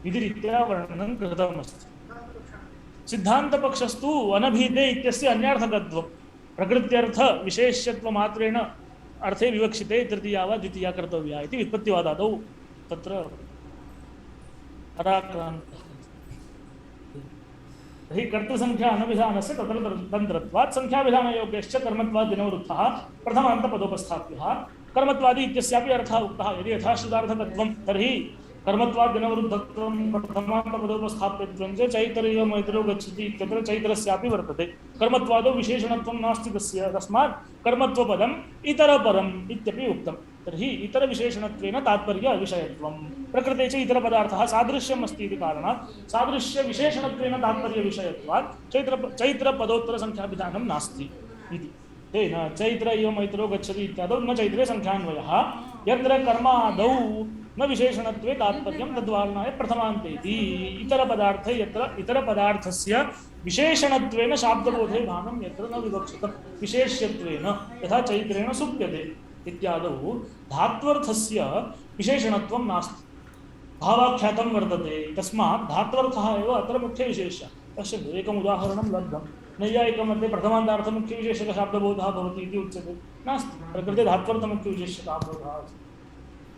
इति रीत्या वर्णनं कृतमस्ति। सिद्धान्तपक्षस्तु अनभिहिते इत्यस्य अन्यार्थकत्वं प्रकृत्यर्थ विशेष्यत्वमात्रेण अर्थे विवक्षिते तृतीया वा द्वितीया कर्तव्या इति व्युत्पत्तिवादादौ तत्र अराक्रान्तः। तर्हि कर्तृसंख्या अनभिधानस्य तत्र तन्त्रत्वात् संख्याभिधानयोग्यश्च कर्मत्वात् दिनवृत्तः प्रथमान्तपदोपस्थाप्यः। कर्मत्वादि इत्यस्यापि अर्थः उक्तः। यदि यथाश्रुतार्थकत्वं तर्हि कर्मत्वात् दिनवृद्धत्वं प्रथमान्तपदोपस्थाप्यत्वं च चैतरेव मैत्रो गच्छति इत्यत्र चैत्रस्यापि वर्तते। कर्मत्वादौ विशेषणत्वं नास्ति तस्य, तस्मात् कर्मत्वपदम् इतरपरम् इत्यपि उक्तं। तर्हि इतरविशेषणत्वेन तात्पर्य अविषयत्वं। प्रकृते च इतरपदार्थः सादृश्यम् अस्ति इति कारणात् सादृश्यविशेषणत्वेन तात्पर्यविषयत्वात् चैत्रपदोत्तरसंख्याभिधानं नास्ति इति। तेन चैत्र इव मैत्रो गच्छति इत्यादौ न चैत्रे संख्यान्वयः। यत्र कर्मादौ न विशेषणत्वे तात्पर्यं तद्वारणाय प्रथमान्तेति। इतरपदार्थे यत्र इतरपदार्थस्य विशेषणत्वेन शाब्दबोधे भानं यत्र न विवक्षितं विशेष्यत्वेन यथा चैत्रेण सुप्यते इत्यादौ धात्वर्थस्य विशेषणत्वं नास्ति, भावाख्यातं वर्तते। तस्मात् धात्वर्थः एव अत्र मुख्यविशेषः। पश्यन्तु, एकम् उदाहरणं लब्धं। नैयायिकमध्ये प्रथमान्तार्थमुख्यविशेषकशाब्दबोधः भवति इति उच्यते, नास्ति। प्रकृते धात्वर्थमुख्यविशेषकशाब्दबोधः अस्ति।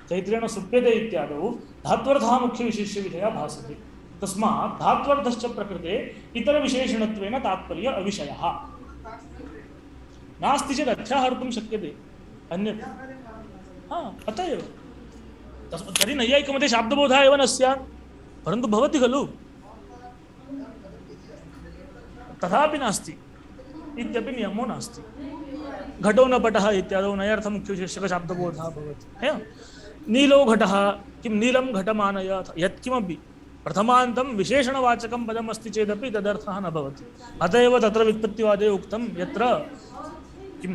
चैत्रेण सुप्यते इत्यादौ धात्वर्थः मुख्यविशेष्यविधया भासते। तस्मात् धात्वर्थश्च प्रकृते इतरविशेषणत्वेन तात्पर्य अविषयः नास्ति चेत् अध्याहर्तुं शक्यते अन्यत्। अतः एव तर्हि नैयायिकमध्ये शाब्दबोधः एव न स्यात्, परन्तु भवति खलु, तथापि नास्ति इत्यपि नियमो नास्ति। घटो न पटः इत्यादौ नयार्थमुख्यविशेषकशाब्दबोधः भवति। नीलो घटः, किं नीलं घटमानय, यत्किमपि प्रथमान्तं विशेषणवाचकं पदमस्ति चेदपि तदर्थः न भवति। अत एव तत्र व्युत्पत्तिवादे उक्तं यत्र किं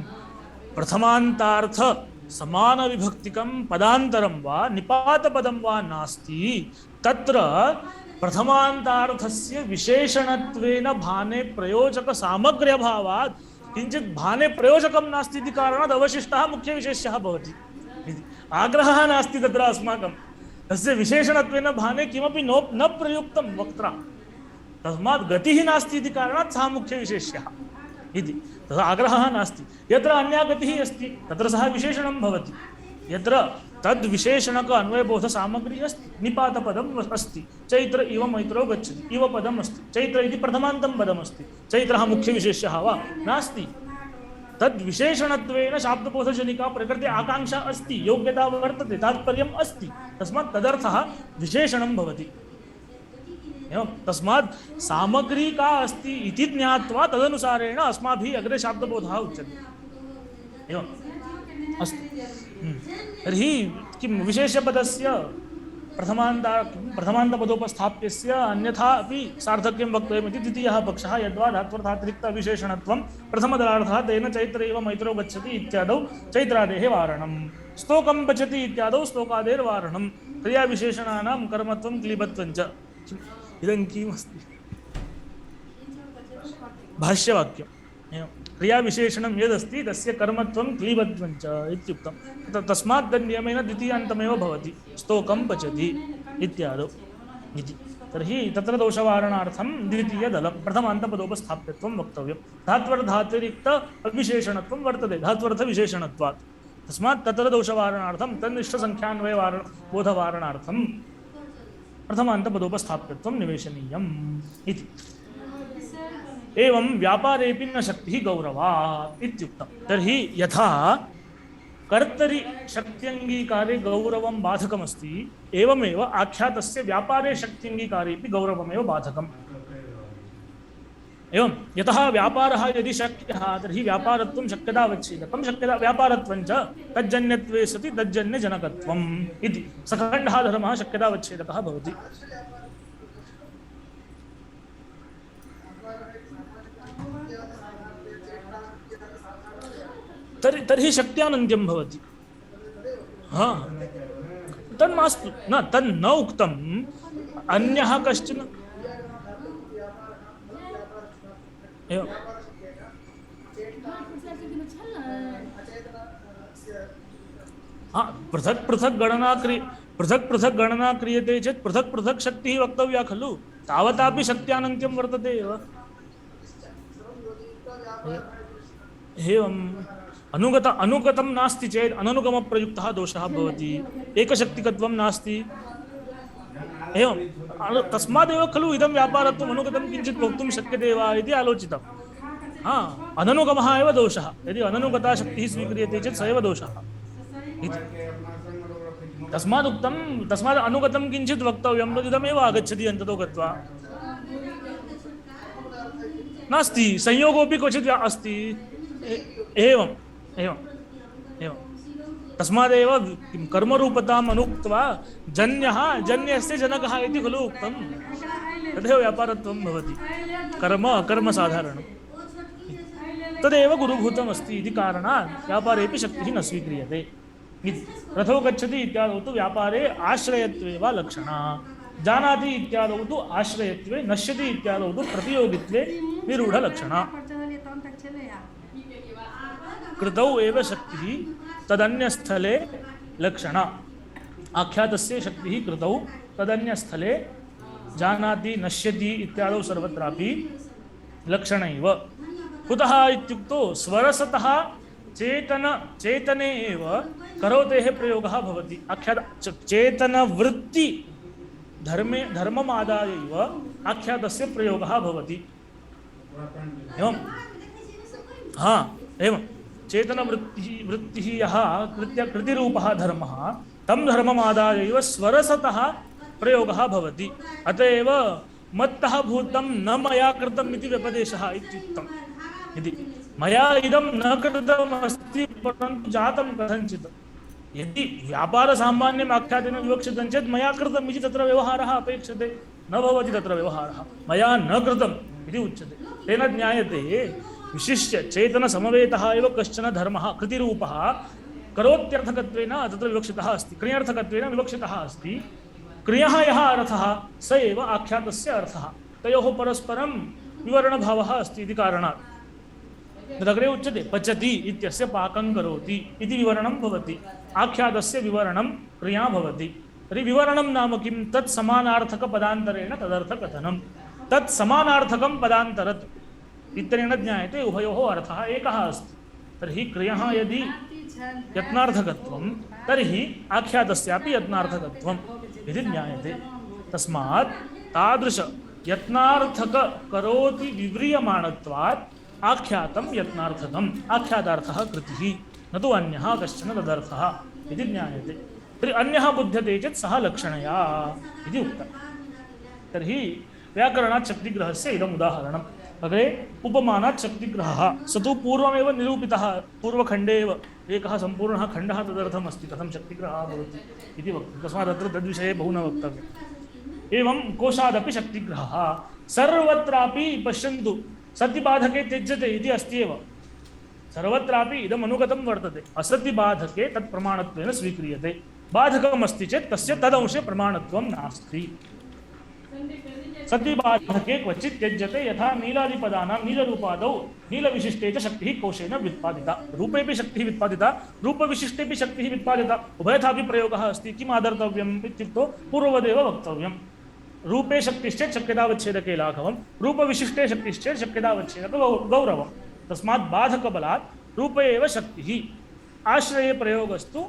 प्रथमान्तार्थ समानविभक्तिकं पदान्तरं वा निपातपदं वा नास्ति, तत्र प्रथमान्तार्थस्य विशेषणत्वेन भाने प्रयोजकसामग्र्यभावात् किञ्चित् भाने प्रयोजकं नास्ति इति कारणात् अवशिष्टः मुख्यविशेष्यः भवति। आग्रहः नास्ति तत्र अस्माकं, तस्य विशेषणत्वेन भाने किमपि न प्रयुक्तं वक्त्रा, तस्मात् गतिः नास्ति इति कारणात् सः मुख्यविशेष्यः इति। तथा आग्रहः नास्ति। यत्र अन्या गतिः अस्ति तत्र सः विशेषणं भवति। यत्र तद्विशेषणक अन्वयबोधसामग्री अस्ति, निपातपदम् अस्ति, चैत्र इव मैत्रो गच्छति इव पदम् अस्ति, चैत्र इति प्रथमान्तं पदमस्ति, चैत्रः मुख्यविशेष्यः वा नास्ति। तद्विशेषणत्वेन शाब्दबोधजनिका प्रकृते आकाङ्क्षा अस्ति, योग्यता वर्तते, तात्पर्यम् अस्ति, तस्मात् तदर्थः विशेषणं भवति। एवं तस्मात् सामग्री का अस्ति इति ज्ञात्वा तदनुसारेण अस्माभिः अग्रे शाब्दबोधः उच्यते। एवम् अस्तु। तर्हि किं विशेषपदस्य प्रथमान्तपदोपस्थाप्यस्य अन्यथा अपि सार्थक्यं वक्तव्यमिति द्वितीयः पक्षः। यद्वा धात्वर्थातिरिक्तविशेषणत्वं प्रथमदलार्थः तेन चैत्र इव मैत्रो गच्छति इत्यादौ चैत्रादेः वारणं, स्तोकं पचति इत्यादौ स्तोकादेर्वारणं, क्रियाविशेषणानां कर्मत्वं क्लीबत्वं च। इदं किमस्ति? भाष्यवाक्यं। क्रियाविशेषणं यदस्ति तस्य कर्मत्वं क्लीबत्वं च इत्युक्तं। तस्मात् तन्नियमेन द्वितीयान्तमेव भवति, स्तोकं पचति इत्यादौ इति। तर्हि तत्र दोषवारणार्थं द्वितीयदलं प्रथमान्तपदोपस्थाप्यत्वं वक्तव्यं। धात्वर्थातिरिक्त अविशेषणत्वं वर्तते धात्वर्थविशेषणत्वात्। तस्मात् तत्र दोषवारणार्थं तन्निष्ठसंख्यान्वय बोधवारणार्थं प्रथमान्तपदोपस्थाप्यत्वं निवेशनीयम् इति। एवं व्यापारेऽपि न शक्तिः गौरवात् इत्युक्तं। तर्हि यथा कर्तरि शक्त्यङ्गीकारे गौरवं बाधकमस्ति, एवमेव आख्यातस्य व्यापारे शक्त्यङ्गीकारेऽपि गौरवमेव बाधकम्। एवं यतः व्यापारः यदि शक्यः तर्हि व्यापारत्वं शक्यतावच्छेदकं, शक्यता व्यापारत्वं च तज्जन्यत्वे सति तज्जन्यजनकत्वम् इति। सखण्डः धर्मः शक्यतावच्छेदकः भवति। तर्हि शक्त्यानन्त्यं भवति। हाँ, तन्मास्तु न तन्न उक्तम् अन्यः कश्चन एवं पृथक् पृथक् गणना क्रियते चेत् पृथक् पृथक् शक्तिः वक्तव्या खलु। तावतापि शक्त्यानन्त्यं वर्तते एव। एवम् अनुगतं नास्ति चेत् अननुगमप्रयुक्तः दोषः भवति, एकशक्तिकत्वं नास्ति। एवं तस्मादेव खलु इदं व्यापारत्वम् अनुगतं किञ्चित् वक्तुं शक्यते वा इति आलोचितं। अननुगमः एव दोषः। यदि अननुगता शक्तिः स्वीक्रियते चेत् स एव दोषः इति। तस्मात् अनुगतं किञ्चित् वक्तव्यं तदिदमेव आगच्छति अन्ततो गत्वा। नास्ति संयोगोऽपि क्वचित् अस्ति। एवं तस्मादेव कर्मरूपताम् अनुक्त्वा जन्यस्य जनकः इति खलु उक्तं। तदेव व्यापारत्वं भवति। कर्म अकर्मसाधारणं तदेव गुरुभूतम् अस्ति इति कारणात् व्यापारेऽपि शक्तिः न स्वीक्रियते। रथो गच्छति इत्यादौ तु व्यापारे आश्रयत्वे वा लक्षणा, जानाति इत्यादौ तु आश्रयत्वे, नश्यति इत्यादौ तु प्रतियोगित्वे विरूढलक्षणा। कृतौ एव शक्तिः तदन्यस्थले लक्षणा। आख्यातस्य शक्तिः कृतौ तदन्यस्थले जानाति नश्यति इत्यादौ सर्वत्रापि लक्षणैव। कुतः इत्युक्तौ स्वरसतः चेतने एव करोतेः प्रयोगः भवति। चेतनवृत्ति धर्ममादायैव आख्यातस्य प्रयोगः भवति। एवं चेतनवृत्तिः यः कृतिरूपः धर्मः तं धर्ममादायैव स्वरसतः प्रयोगः भवति। अत एव मत्तः भूतं न मया कृतम् इति व्यपदेशः इत्युक्तम्। यदि मया इदं न कृतमस्ति परन्तु जातं कथञ्चित्, यदि व्यापारसामान्यम् आख्यातेन विवक्षितं चेत् मया कृतम् इति तत्र व्यवहारः अपेक्षते, न भवति तत्र व्यवहारः। मया न कृतम् इति उच्यते। तेन ज्ञायते विशिष्य चेतनसमवेतः एव कश्चन धर्मः कृतिरूपः करोत्यर्थकत्वेन तत्र विवक्षितः अस्ति, क्रियार्थकत्वेन विवक्षितः अस्ति। क्रियः यः अर्थः स एव आख्यातस्य अर्थः। तयोः परस्परं विवरणभावः अस्ति इति कारणात् तदग्रे उच्यते पचति इत्यस्य पाकं करोति इति विवरणं भवति। आख्यातस्य विवरणं क्रिया भवति। तर्हि विवरणं नाम किं? तत् समानार्थकपदान्तरेण तदर्थकथनं। तत् समानार्थकं पदान्तरत् इत्यनेन ज्ञायते उभयोः अर्थः एकः अस्ति। तर्हि क्रियः यदि यत्नार्थकत्वं तर्हि आख्यातस्यापि यत्नार्थकत्वम् इति ज्ञायते। तस्मात् तादृश यत्नार्थक करोति विव्रियमाणत्वात् आख्यातं यत्नार्थकम्, आख्यातार्थः कृतिः, न तु अन्यः कश्चन तदर्थः इति ज्ञायते। तर्हि अन्यः बुध्यते चेत् सः लक्षणया इति उक्तम्। तर्हि व्याकरणात् शक्तिग्रहस्य इदम् उदाहरणम्। अग्रे उपमानात् शक्तिग्रहः स तु पूर्वमेव निरूपितः, पूर्वखण्डे एव एकः सम्पूर्णः खण्डः तदर्थम् अस्ति, कथं शक्तिग्रहः भवति इति वक्तुं। तस्मात् अत्र तद्विषये बहु न वक्तव्यम्। एवं कोशादपि शक्तिग्रहः सर्वत्रापि पश्यन्तु सतिबाधके त्यज्यते इति अस्ति एव। सर्वत्रापि इदम् अनुगतं वर्तते। असतिबाधके तत् प्रमाणत्वेन स्वीक्रियते। बाधकमस्ति चेत् तस्य तदंशे प्रमाणत्वं नास्ति। सतिबाधके क्वचित् त्यज्यते, यथा नीलादिपदानां नीलरूपादौ नीलविशिष्टे च शक्तिः कोशेन व्युत्पादिता। रूपेपि शक्तिः व्युत्पादिता, रूपविशिष्टेपि शक्तिः व्युत्पादिता। उभयथापि प्रयोगः अस्ति। किम् आदर्तव्यम् इत्युक्तौ पूर्ववदेव वक्तव्यम्। रूपे शक्तिश्चेत् शक्यतावच्छेदके लाघवं, रूपविशिष्टे शक्तिश्चेत् शक्यतावच्छेदक गौरवं। तस्मात् बाधकबलात् रूपे एव शक्तिः आश्रये प्रयोगस्तु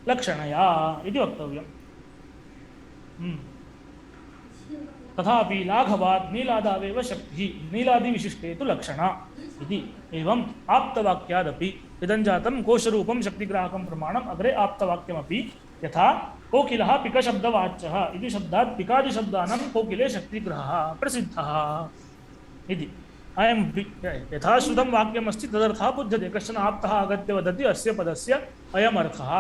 लक्षणया इति वक्तव्यम्। तथापि लाघवात् नीलादावेव शक्तिः नीलादिविशिष्टे तु लक्षणा इति। एवम् आप्तवाक्यादपि इदं जातं कोशरूपं शक्तिग्राहकं प्रमाणम् अग्रे आप्तवाक्यमपि यथा कोकिलः पिकशब्दवाच्यः इति शब्दात् पिकादिशब्दानां कोकिले शक्तिग्रहः प्रसिद्धः इति। अयं यथा श्रुतं वाक्यमस्ति तदर्थः बुध्यते। कश्चन आप्तः आगत्य वदति अस्य पदस्य अयमर्थः,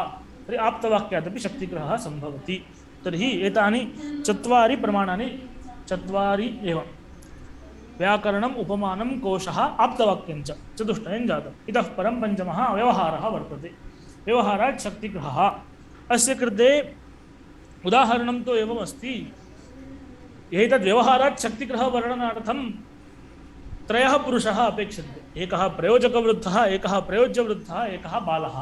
तर्हि आप्तवाक्यादपि शक्तिग्रहः सम्भवति। तर्हि एतानि चत्वारि प्रमाणानि चत्वारि एव व्याकरणम् उपमानं कोशः आप्तवाक्यञ्च चतुष्टयं जातम्। इतः परं पञ्चमः व्यवहारः वर्तते। व्यवहारात् शक्तिग्रहः। अस्य कृते उदाहरणं तु एवमस्ति। एतद् व्यवहारात् शक्तिग्रहवर्णनार्थं त्रयः पुरुषः अपेक्षन्ते। एकः प्रयोजकवृद्धः, एकः प्रयोज्यवृद्धः, एकः बालः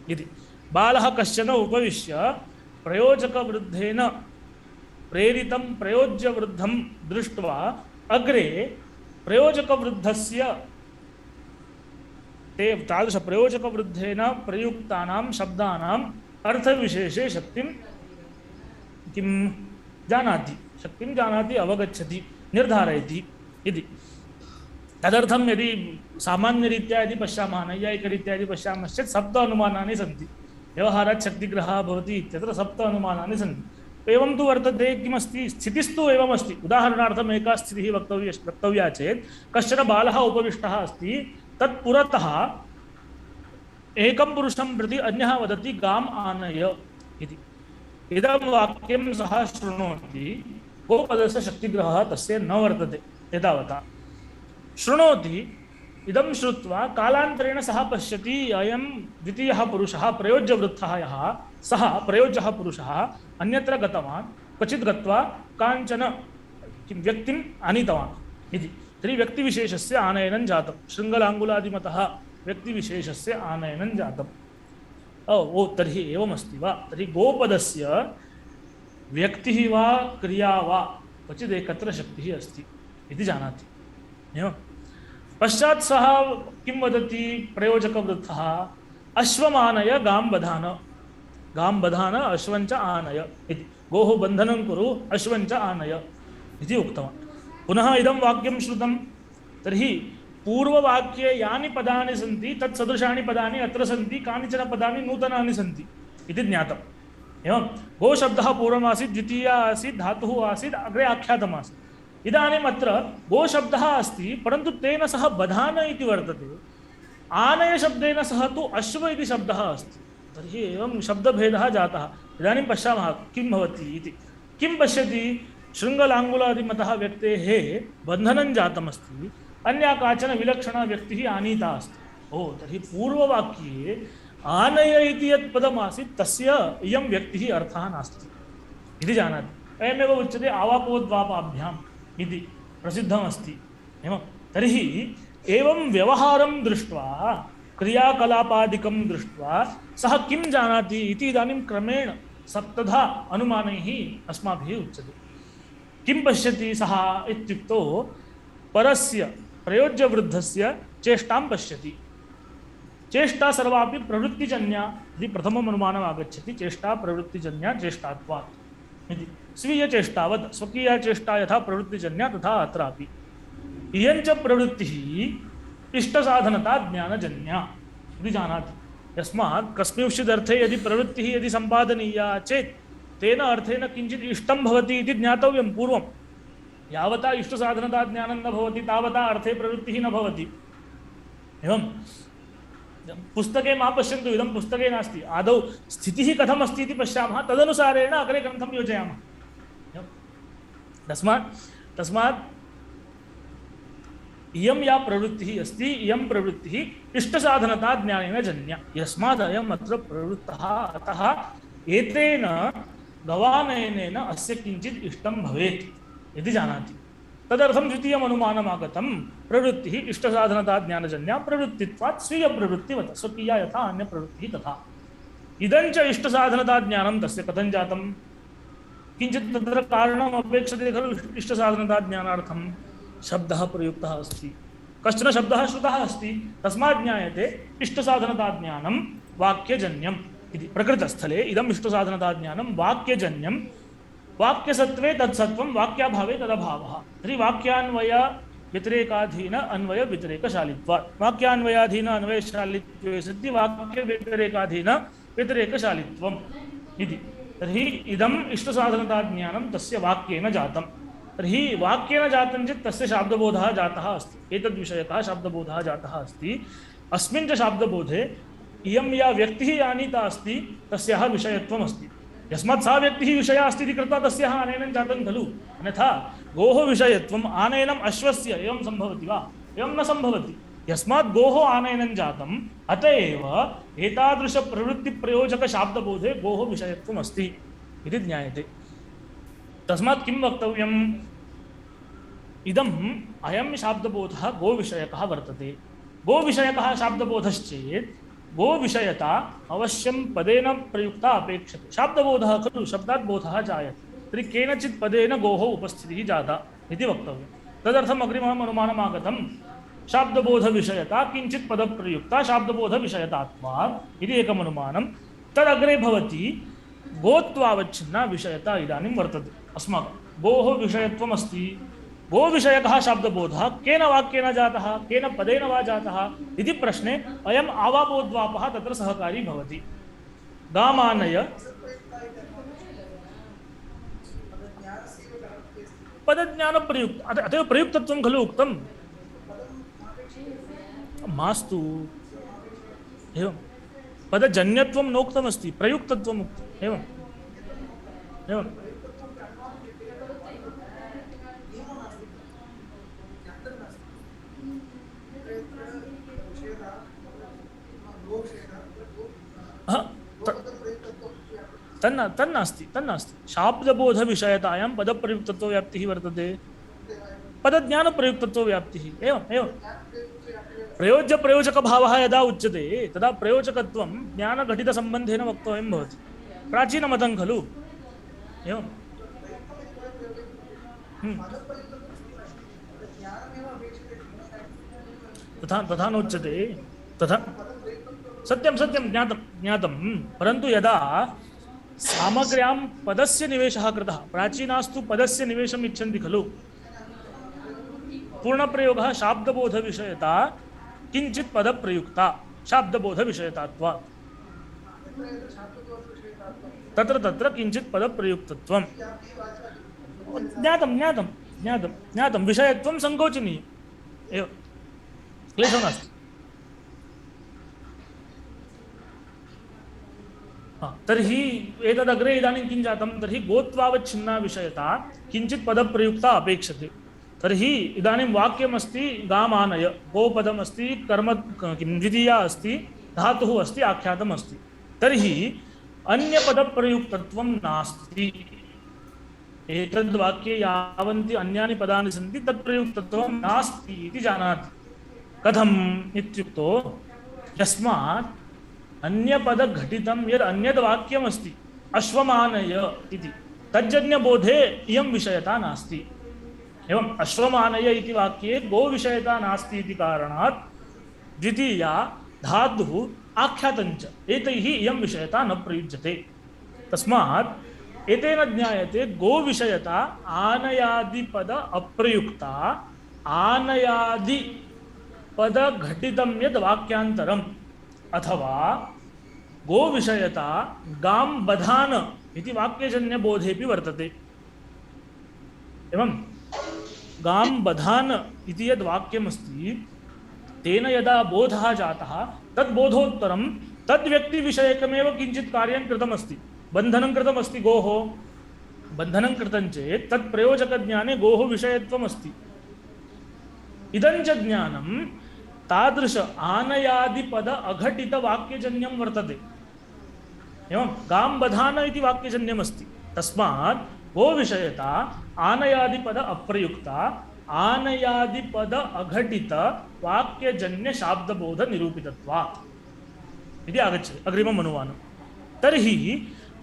इति। बालः कश्चन उपविश्य प्रयोजकवृद्धेन प्रेरितं प्रयोज्यवृद्धं दृष्ट्वा अग्रे प्रयोजकवृद्धस्य तादृशप्रयोजकवृद्धेन प्रयुक्तानां शब्दानाम् अर्थविशेषे शक्तिं किं जानाति, शक्तिं जानाति, अवगच्छति, निर्धारयति इति। तदर्थं यदि सामान्यरीत्या यदि पश्यामः, नैयायिकरीत्या यदि पश्यामश्चेत् सप्त अनुमानानि सन्ति। व्यवहारात् शक्तिग्रहः भवति इत्यत्र सप्त अनुमानानि सन्ति। एवं तु वर्तते, किमस्ति, स्थितिस्तु एवमस्ति। उदाहरणार्थम् एका स्थितिः वक्तव्या चेत् कश्चन बालः उपविष्टः अस्ति, तत्पुरतः एकं पुरुषं प्रति अन्यः वदति गाम् आनय इति। इदं वाक्यं सः शृणोति, गोपदस्य शक्तिग्रहः तस्य न वर्तते एतावता। शृणोति, इदं श्रुत्वा कालान्तरेण सः पश्यति अयं द्वितीयः पुरुषः प्रयोज्यवृद्धः यः सः प्रयोज्यः पुरुषः अन्यत्र गतवान्, क्वचित् गत्वा काञ्चन व्यक्तिम् आनीतवान् इति। तर्हि व्यक्तिविशेषस्य आनयनं जातं। शृङ्गलाङ्गुलादिमतः व्यक्तिविशेषस्य आनयनं जातम्। ओ तर्हि एवमस्ति वा? तर्हि गोपदस्य व्यक्तिः वा क्रिया वा क्वचित् एकत्र शक्तिः अस्ति इति जानाति। एवं पश्चात् सः किं वदति? प्रयोजकवृद्धः अश्वमानय गां बधान, गां बधान अश्वञ्च आनय इति। गोः बन्धनं कुरु, अश्वञ्च आनय इति उक्तवान्। पुनः इदं वाक्यं श्रुतं। तर्हि पूर्ववाक्ये यानि पदानि सन्ति तत्सदृशानि पदानि अत्र सन्ति, कानिचन पदानि नूतनानि सन्ति इति ज्ञातम्। एवं गोशब्दः पूर्वमासीत्, द्वितीया आसीत्, धातुः आसीत्, अग्रे आख्यातमासीत्। इदानीम् अत्र गोशब्दः अस्ति, परन्तु तेन सह बधान इति वर्तते। आनयशब्देन सह तु अश्व इति शब्दः अस्ति। तर्हि एवं शब्दभेदः जातः। इदानीं पश्यामः किं भवति इति। किं पश्यति? शृङ्गलाङ्गुलादिमतः व्यक्तेः बन्धनं जातमस्ति, अन्या काचन विलक्षणा व्यक्तिः आनीता अस्ति। ओ तर्हि पूर्ववाक्ये आनय इति यत् पदमासीत् तस्य इयं व्यक्तिः अर्थः नास्ति इति जानाति। अयमेव उच्यते आवापोद्वापाभ्याम् इति प्रसिद्धमस्ति। एवं तर्हि एवं व्यवहारं दृष्ट्वा, क्रियाकलापादिकं दृष्ट्वा सः किं जानाति इति इदानीं क्रमेण सप्तधा अनुमानैः अस्माभिः उच्यते। किं पश्यति सः इत्युक्तौ परस्य प्रयोज्यवृद्धस्य चेष्टां पश्यति। चेष्टा सर्वापि प्रवृत्तिजन्या इति प्रथमम् अनुमानम् आगच्छति। चेष्टा प्रवृत्तिजन्या चेष्टात्वात् इति। स्वीयचेष्टावत् स्वकीया चेष्टा यथा प्रवृत्तिजन्या तथा अत्रापि। इयञ्च प्रवृत्तिः इष्टसाधनता ज्ञानजन्या इति जानाति। यस्मात् कस्मिंश्चित् अर्थे यदि प्रवृत्तिः यदि सम्पादनीया चेत् तेन अर्थेन किञ्चित् इष्टं भवति इति ज्ञातव्यं पूर्वं। यावता इष्टसाधनता ज्ञानं न भवति तावता अर्थे प्रवृत्तिः न भवति। एवं पुस्तके मा पश्यन्तु, इदं पुस्तके नास्ति। आदौ स्थितिः कथमस्ति इति पश्यामः, तदनुसारेण अग्रे ग्रन्थं योजयामः। तस्मात् इयं या प्रवृत्तिः अस्ति, इयं प्रवृत्तिः इष्टसाधनता ज्ञानेन जन्या। यस्मात् अयम् अत्र प्रवृत्तः, अतः एतेन गवानयनेन अस्य किञ्चित् इष्टं भवेत् इति जानाति। तदर्थं द्वितीयम् अनुमानम् आगतं। प्रवृत्तिः इष्टसाधनता ज्ञानजन्या प्रवृत्तित्वात् स्वीयप्रवृत्तिवत्, स्वकीया यथा अन्यप्रवृत्तिः तथा। इदञ्च इष्टसाधनता ज्ञानं तस्य कथं जातं? किञ्चित् तत्र कारणम् अपेक्षते खलु। इष्टसाधनता ज्ञानार्थं शब्दः प्रयुक्तः अस्ति, कश्चन शब्दः श्रुतः अस्ति, तस्मात् ज्ञायते इष्टसाधनता ज्ञानं वाक्यजन्यम् इति प्रकृतस्थले इदम् इष्टसाधनताज्ञानं वाक्यजन्यं वाक्यसत्त्वे तत्सत्त्वं वाक्याभावे तदभावः तर्हि वाक्यान्वय व्यतिरेकाधीन अन्वय व्यतिरेकशालित्वात् वाक्यान्वयाधीन अन्वयशालित्वे सति वाक्य व्यतिरेकाधीन व्यतिरेकशालित्वम् इति तर्हि इदम् इष्टसाधनताज्ञानं तस्य वाक्येन जातं तर्हि वाक्येन जातं चेत् तस्य शाब्दबोधः जातः अस्ति एतद्विषयकः शाब्दबोधः जातः अस्ति अस्मिन् च शाब्दबोधे इयं या व्यक्तिः आनीता अस्ति तस्याः विषयत्वम् अस्ति यस्मात् सा व्यक्तिः विषया अस्ति इति कृत्वा तस्याः आनयनं जातं खलु अन्यथा गोः विषयत्वम् आनयनम् अश्वस्य एवं सम्भवति वा एवं न सम्भवति यस्मात् गोः आनयनं जातम् अत एव एतादृशप्रवृत्तिप्रयोजकशाब्दबोधे गोः विषयत्वम् अस्ति इति ज्ञायते तस्मात् किं वक्तव्यम् इदम् अयं शाब्दबोधः गोविषयकः वर्तते गोविषयकः शाब्दबोधश्चेत् गोविषयता अवश्यं पदेन प्रयुक्ता अपेक्षते शाब्दबोधः खलु शब्दात् बोधः जायते तर्हि केनचित् पदेन गोः उपस्थितिः जाता इति वक्तव्यं तदर्थम् अग्रिमम् अनुमानम् आगतं शाब्दबोधविषयता किञ्चित् पदप्रयुक्ता शाब्दबोधविषयतात्वात् इति एकम् अनुमानं तदग्रे भवति गोत्वावच्छिन्ना विषयता इदानीं वर्तते अस्माकं गोः विषयत्वम् अस्ति गोविषयकः शाब्दबोधः केन वाक्येन जातः केन पदेन वा जातः इति प्रश्ने अयम् आवाबोध्वापः तत्र सहकारी भवति गामानय पदज्ञानप्रयुक्त अतएव प्रयुक्तत्वं खलु उक्तं मास्तु एवं पदजन्यत्वं नोक्तमस्ति प्रयुक्तत्वम् उक्तम् एवम् एवं तन्नास्ति शाब्दबोधविषयतायां पदप्रयुक्तत्वव्याप्तिः वर्तते पदज्ञानप्रयुक्तत्वव्याप्तिः एवम् एवं प्रयोज्यप्रयोजकभावः यदा उच्यते तदा प्रयोजकत्वं ज्ञानघटितसम्बन्धेन वक्तव्यं भवति प्राचीनमतं खलु एवं तथा नोच्यते तथा सत्यं ज्ञातं परन्तु यदा सामग्र्यां पदस्य निवेशः कृतः प्राचीनास्तु पदस्य निवेशम् इच्छन्ति खलु पूर्णप्रयोगः शाब्दबोधविषयता किञ्चित् पदप्रयुक्ता शाब्दबोधविषयतात्वात् तत्र किञ्चित् पदप्रयुक्तत्वं ज्ञातं विषयत्वं सङ्कोचनीयम् एवं क्लेशो नास्ति तर्हि एतदग्रे इदानीं किं जातं तर्हि गोत्वावच्छिन्ना विषयता किञ्चित् पदप्रयुक्ता अपेक्षते तर्हि इदानीं वाक्यमस्ति गामानय गोपदमस्ति कर्म किं द्वितीया अस्ति धातुः अस्ति आख्यातम् अस्ति तर्हि अन्यपदप्रयुक्तत्वं नास्ति एतद्वाक्ये यावन्ति अन्यानि पदानि सन्ति तत्प्रयुक्तत्वं नास्ति इति जानाति कथम् इत्युक्तौ यस्मात् अन्यपदघटितं यद् अन्यद् वाक्यमस्ति अश्वमानय इति तज्जन्यबोधे इयं विषयता नास्ति एवम् अश्वमानय इति वाक्ये गोविषयता नास्ति इति कारणात् द्वितीया धातुः आख्यातञ्च एतैः इयं विषयता न प्रयुज्यते तस्मात् एतेन ज्ञायते गोविषयता आनयादिपद अप्रयुक्ता आनयादिपदघटितं यद् वाक्यान्तरम् अथवा गोविषयता गां बधान इति वाक्यजन्यबोधेपि वर्तते एवं गां बधान इति यद् वाक्यमस्ति तेन यदा बोधः जातः तद्बोधोत्तरं तद्व्यक्तिविषयकमेव किञ्चित् कार्यं कृतमस्ति बन्धनं कृतमस्ति गोः बन्धनं कृतं चेत् तत्प्रयोजकज्ञाने गोः विषयत्वमस्ति इदं च ज्ञानं तादृश आनयादिपद अघटित वाक्यजन्यं वर्तते एवं गां बधान इति वाक्यजन्यमस्ति तस्मात् गोविषयता आनयादिपद अप्रयुक्ता आनयादिपद अघटित वाक्यजन्य शाब्दबोध निरूपितत्वात् इति आगच्छति अग्रिमम् अनुमानं तर्हि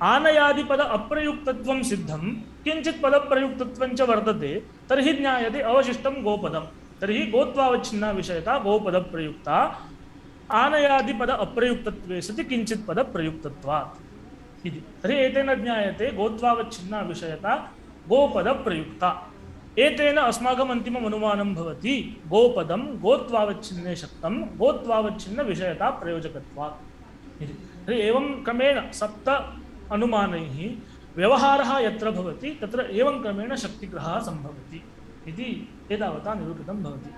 आनयादिपद अप्रयुक्तत्वं सिद्धं किञ्चित् पदप्रयुक्तत्वं च वर्तते तर्हि ज्ञायते अवशिष्टं गोपदम् तर्हि गोत्वावच्छिन्ना विषयता गोपदप्रयुक्ता आनयादिपद अप्रयुक्तत्वे सति किञ्चित् पद प्रयुक्तत्वात् इति। तर्हि एतेन ज्ञायते गोत्वावच्छिन्ना विषयता गोपद प्रयुक्ता। एतेन अस्माकम् अन्तिमम् अनुमानं भवति गोपदं गोत्वावच्छिन्ने शक्तं गोत्वावच्छिन्न विषयता प्रयोजकत्वात् इति। तर्हि एवं क्रमेण सप्त अनुमानैः व्यवहारः यत्र भवति तत्र एवं क्रमेण शक्तिग्रहः सम्भवति इति एतावता निरूपितं भवति।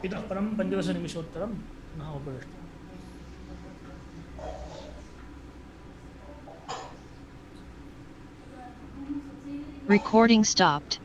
इतः परं 15 निमिषोत्तरं पुनः उपविष्टम्। Recording stopped.